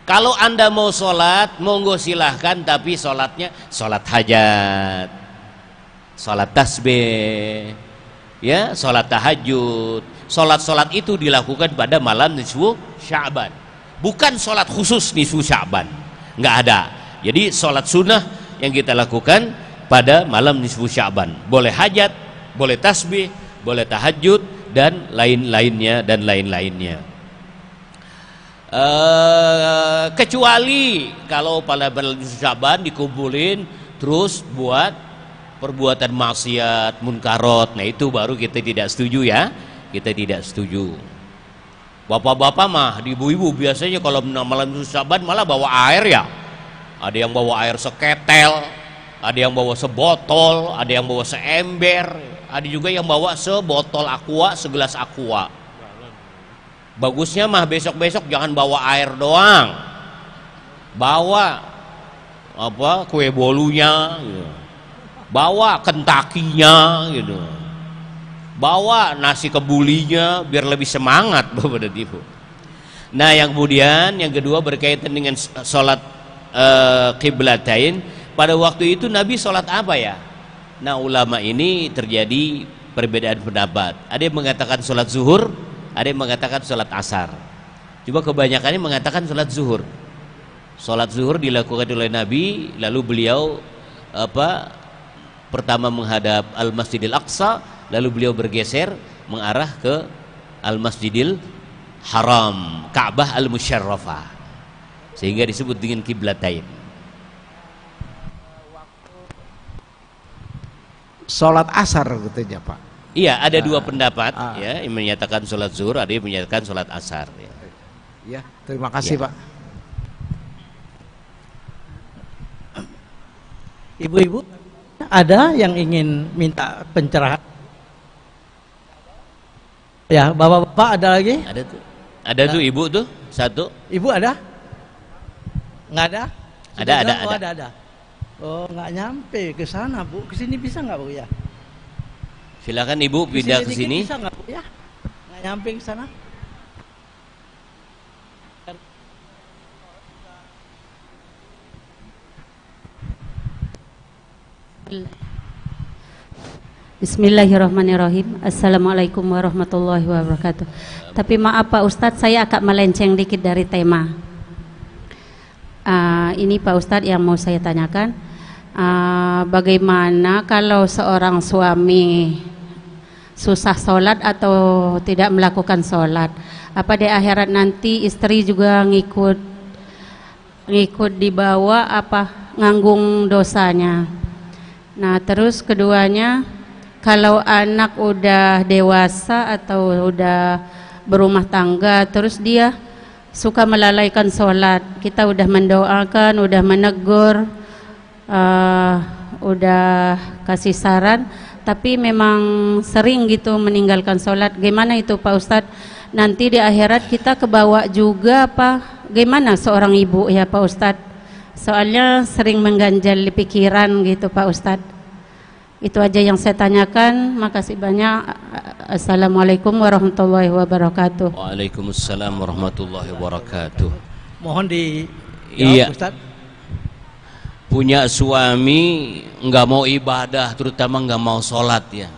Kalau Anda mau sholat, monggo silahkan, tapi sholatnya sholat hajat, sholat tasbih, ya, sholat tahajud. Sholat-sholat itu dilakukan pada malam nisfu Sya'ban, bukan sholat khusus nisfu Sya'ban, nggak ada. Jadi sholat sunnah yang kita lakukan pada malam nisfu Sya'ban, boleh hajat, boleh tasbih, boleh tahajud, dan lain-lainnya. Kecuali kalau pada malam nisfu Sya'ban dikumpulin terus buat perbuatan maksiat, munkarot, nah itu baru kita tidak setuju ya. Kita tidak setuju. Bapak-bapak mah, ibu-ibu biasanya kalau malam nisfu Sya'ban malah bawa air ya. Ada yang bawa air seketel, ada yang bawa sebotol, ada yang bawa seember, ada juga yang bawa sebotol aqua, segelas aqua. Bagusnya mah besok-besok jangan bawa air doang, bawa kue bolunya gitu. Bawa kentakinya gitu, bawa nasi kebulinya biar lebih semangat Bapak dan Ibu. Nah yang kemudian yang kedua berkaitan dengan sholat qiblatain. Pada waktu itu Nabi sholat apa ya? Nah ulama ini terjadi perbedaan pendapat. Ada yang mengatakan sholat zuhur, ada yang mengatakan sholat asar. Coba kebanyakannya mengatakan sholat zuhur. Sholat zuhur dilakukan oleh Nabi, lalu beliau pertama menghadap Al-Masjidil Aqsa, lalu beliau bergeser mengarah ke Al-Masjidil Haram, Ka'bah Al-Musyarrafah, sehingga disebut dengan qiblatain. Sholat asar katanya Pak. Iya, ada dua pendapat ya, yang menyatakan sholat zuhur, ada yang menyatakan sholat asar ya. Ya, terima kasih Ya. Pak. Ibu-ibu, ada yang ingin minta pencerahan? Ya, bapak-bapak ada lagi? Ada tuh. Ada tuh ibu tuh satu. Ibu ada? Nggak ada? Ada, Sudah ada, bilang, ada. ada. Oh, nggak nyampe ke sana Bu. Ke sini bisa nggak Bu ya? Silakan ibu pindah ke dikit sini. bisa nggak Bu ya? Nggak nyampe ke sana? Bismillahirrahmanirrahim. Assalamualaikum warahmatullahi wabarakatuh. Tapi maaf Pak Ustadz, saya agak melenceng dikit dari tema. Ini Pak Ustadz yang mau saya tanyakan, bagaimana kalau seorang suami susah sholat atau tidak melakukan sholat, apa di akhirat nanti istri juga ngikut dibawa apa nganggung dosanya? Nah terus keduanya, kalau anak udah dewasa atau udah berumah tangga, terus dia suka melalaikan sholat, kita udah mendoakan, udah menegur, udah kasih saran, tapi memang sering gitu meninggalkan sholat. Gimana itu Pak Ustadz? Nanti di akhirat kita kebawa juga apa? Gimana seorang ibu ya Pak Ustadz? Soalnya sering mengganjal di pikiran gitu Pak Ustadz. Itu aja yang saya tanyakan. Makasih banyak. Assalamualaikum warahmatullahi wabarakatuh. Waalaikumsalam warahmatullahi wabarakatuh. Mohon di Iya. Ustadz. Punya suami nggak mau ibadah, terutama nggak mau sholat ya.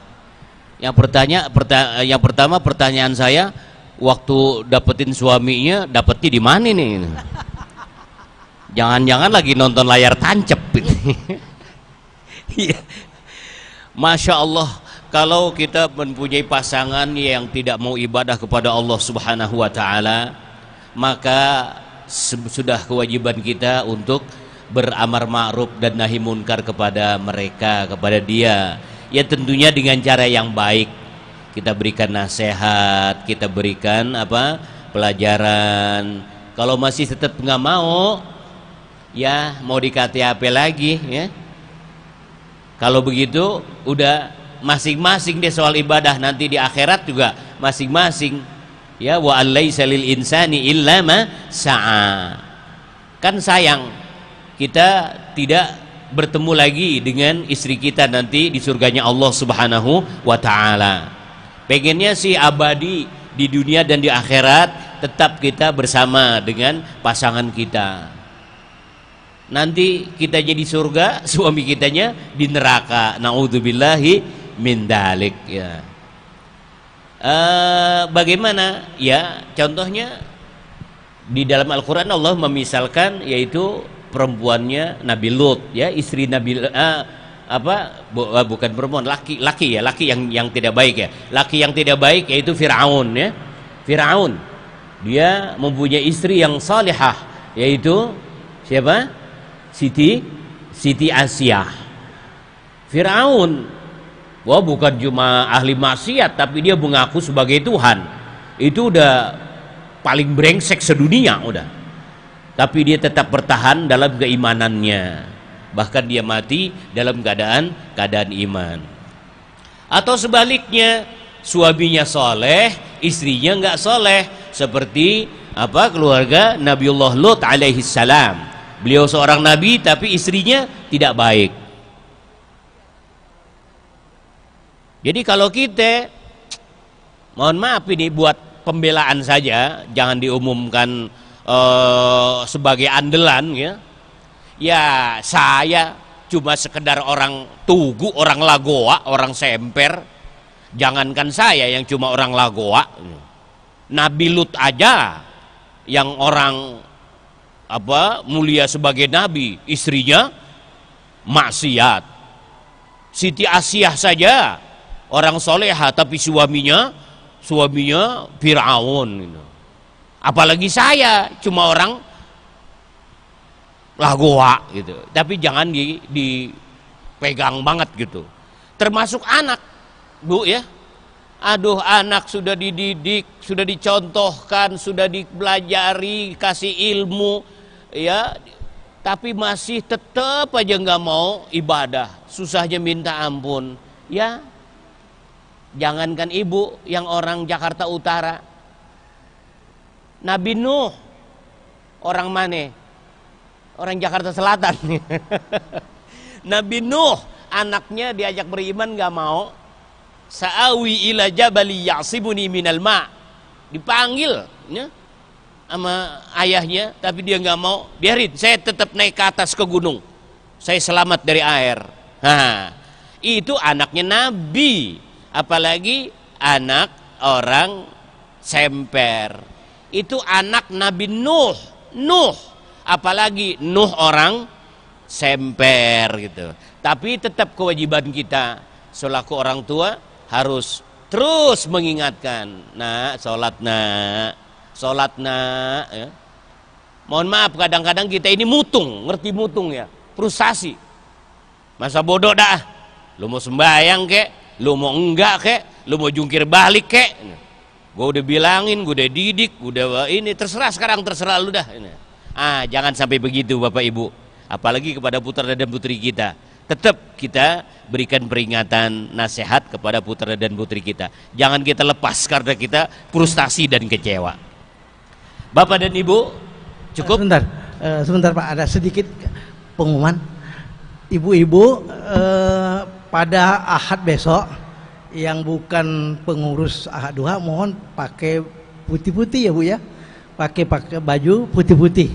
Yang pertama pertanyaan saya, waktu dapetin suaminya, dapetnya di mana nih? Jangan-jangan lagi nonton layar tancep ini. Iya. Masya Allah, kalau kita mempunyai pasangan yang tidak mau ibadah kepada Allah Subhanahu wa Ta'ala, maka sudah kewajiban kita untuk beramar ma'ruf dan nahi munkar kepada mereka, kepada dia. Ya tentunya dengan cara yang baik. Kita berikan nasihat, kita berikan pelajaran. Kalau masih tetap nggak mau, ya mau dikati apa lagi ya. Kalau begitu udah masing-masing deh soal ibadah, nanti di akhirat juga masing-masing. Ya, wa alaisa lil insani illa ma sa'a. Kan sayang kita tidak bertemu lagi dengan istri kita nanti di surganya Allah Subhanahu wa Ta'ala. Pengennya sih abadi di dunia dan di akhirat, tetap kita bersama dengan pasangan kita. Nanti kita jadi surga, suami kitanya di neraka. Naudzubillahi min dalik ya. Bagaimana? Ya, contohnya di dalam Al-Qur'an Allah memisalkan yaitu perempuannya Nabi Lut ya, istri Nabi bukan perempuan, laki yang tidak baik ya. Laki yang tidak baik yaitu Firaun ya. Firaun dia mempunyai istri yang salihah yaitu siapa? Siti Asyah. Firaun bukan cuma ahli maksiat, tapi dia mengaku sebagai Tuhan. Itu udah paling brengsek sedunia udah. Tapi dia tetap bertahan dalam keimanannya, bahkan dia mati dalam keadaan iman. Atau sebaliknya, suaminya soleh, istrinya nggak soleh, seperti keluarga Nabiullah Lut alaihi salam. Beliau seorang nabi tapi istrinya tidak baik. Jadi kalau kita, mohon maaf ini buat pembelaan saja, jangan diumumkan sebagai andalan ya. Ya saya cuma sekedar orang tugu, orang lagoa, orang semper. Jangankan saya yang cuma orang lagoa, Nabi Lut aja yang orang mulia sebagai nabi, istrinya maksiat. Siti Asyah saja orang soleha tapi suaminya Firaun gitu. Apalagi saya cuma orang lagoa gitu. Tapi jangan dipegang banget gitu. Termasuk anak, Bu ya. Aduh, anak sudah dididik, sudah dicontohkan, sudah dipelajari, kasih ilmu ya, tapi masih tetap aja nggak mau ibadah. Susahnya minta ampun. Ya. Jangankan ibu yang orang Jakarta Utara, Nabi Nuh orang mana? Orang Jakarta Selatan. Nabi Nuh anaknya diajak beriman nggak mau. Sa'awi ila jabali ya'sibuni minal ma. Dipanggil ya, sama ayahnya, tapi dia nggak mau. Biarin, saya tetap naik ke atas ke gunung. Saya selamat dari air. Itu anaknya Nabi. Apalagi anak orang semper. Itu anak Nabi Nuh. Apalagi Nuh orang semper gitu. Tapi tetap kewajiban kita selaku orang tua harus terus mengingatkan, sholat ya. Mohon maaf kadang-kadang kita ini mutung, ngerti mutung ya, frustasi. Masa bodoh dah, lu mau sembahyang kek, lu mau enggak kek, lu mau jungkir balik kek. Gue udah bilangin, gue udah didik, udah ini, terserah sekarang, terserah lu dah. Jangan sampai begitu Bapak Ibu, apalagi kepada putra dan putri kita. Tetap kita berikan peringatan, nasihat kepada putra dan putri kita. Jangan kita lepas karena kita frustasi dan kecewa. Bapak dan Ibu, cukup? Sebentar Pak, ada sedikit pengumuman. Ibu-ibu pada Ahad besok yang bukan pengurus Ahad Duha mohon pakai putih-putih ya Bu ya. Pakai baju putih-putih.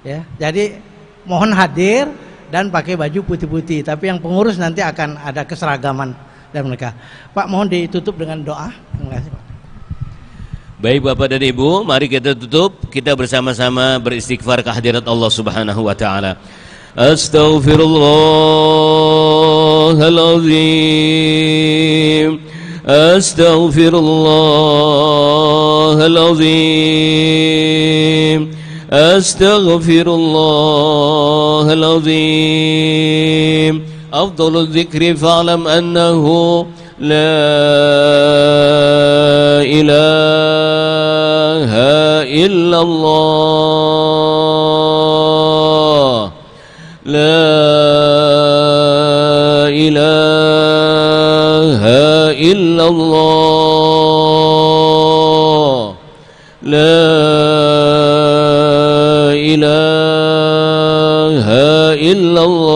Ya. Jadi mohon hadir dan pakai baju putih-putih. Tapi yang pengurus nanti akan ada keseragaman dan mereka. Pak mohon ditutup dengan doa. Terima kasih Pak. Baik Bapak dan Ibu, mari kita tutup, kita bersama-sama beristighfar kehadirat Allah Subhanahu wa taala. Astaghfirullahalazim. Astaghfirullahalazim. Astaghfirullahalazim. Afdalul dzikri fa'lam annahu la ilaha illallah. La ilaha illallah. La ilaha illallah.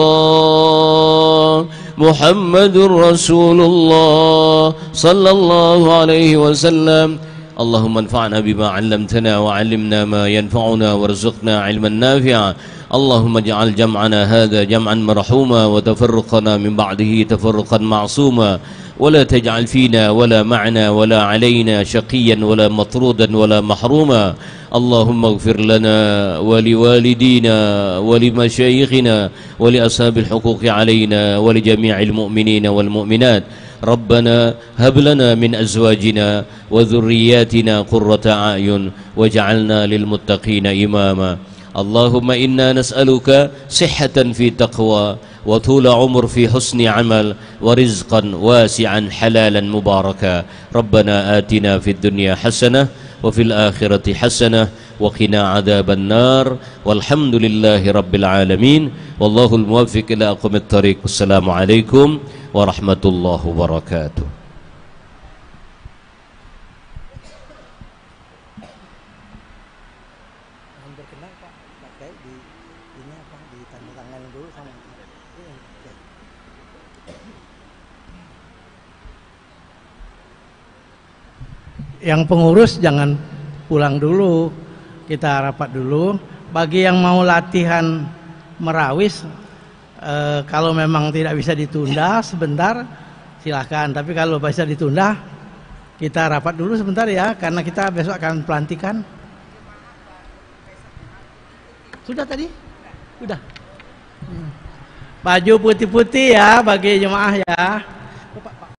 Muhammadur Rasulullah sallallahu alaihi wasallam. Allahumma anfa'na bima 'allamtana wa 'allimna ma yanfa'una warzuqna 'ilman nafi'a. Allahumma ij'al jam'ana hadha jam'an marhuma wa tafarruqana min ba'dihi tafarruqan ma'suma wa la taj'al fina wa la ma'na wa la 'alaina shaqiyan wa la matrudan wa la mahruma. Allahumma ighfir lana wa liwalidina wa limashayikhina wa li ashabil huquqi 'alaina wa li jami'il mu'minina wal mu'minat. ربنا هب لنا من أزواجنا وذرياتنا قرة أعين واجعلنا للمتقين إماما. اللهم إنا نسألك صحة في تقوى وطول عمر في حسن عمل ورزقا واسعا حلالا مباركا. ربنا آتنا في الدنيا حسنة وفي الآخرة حسنة وقنا عذاب النار والحمد لله رب العالمين والله الموفق إلى أقوم الطريق. والسلام عليكم warahmatullahi wabarakatuh. Yang pengurus jangan pulang dulu, kita rapat dulu. Bagi yang mau latihan merawis, kalau memang tidak bisa ditunda sebentar silahkan, tapi kalau bisa ditunda kita rapat dulu sebentar ya, karena kita besok akan pelantikan. Sudah tadi? Sudah. Baju putih-putih ya bagi jemaah ya.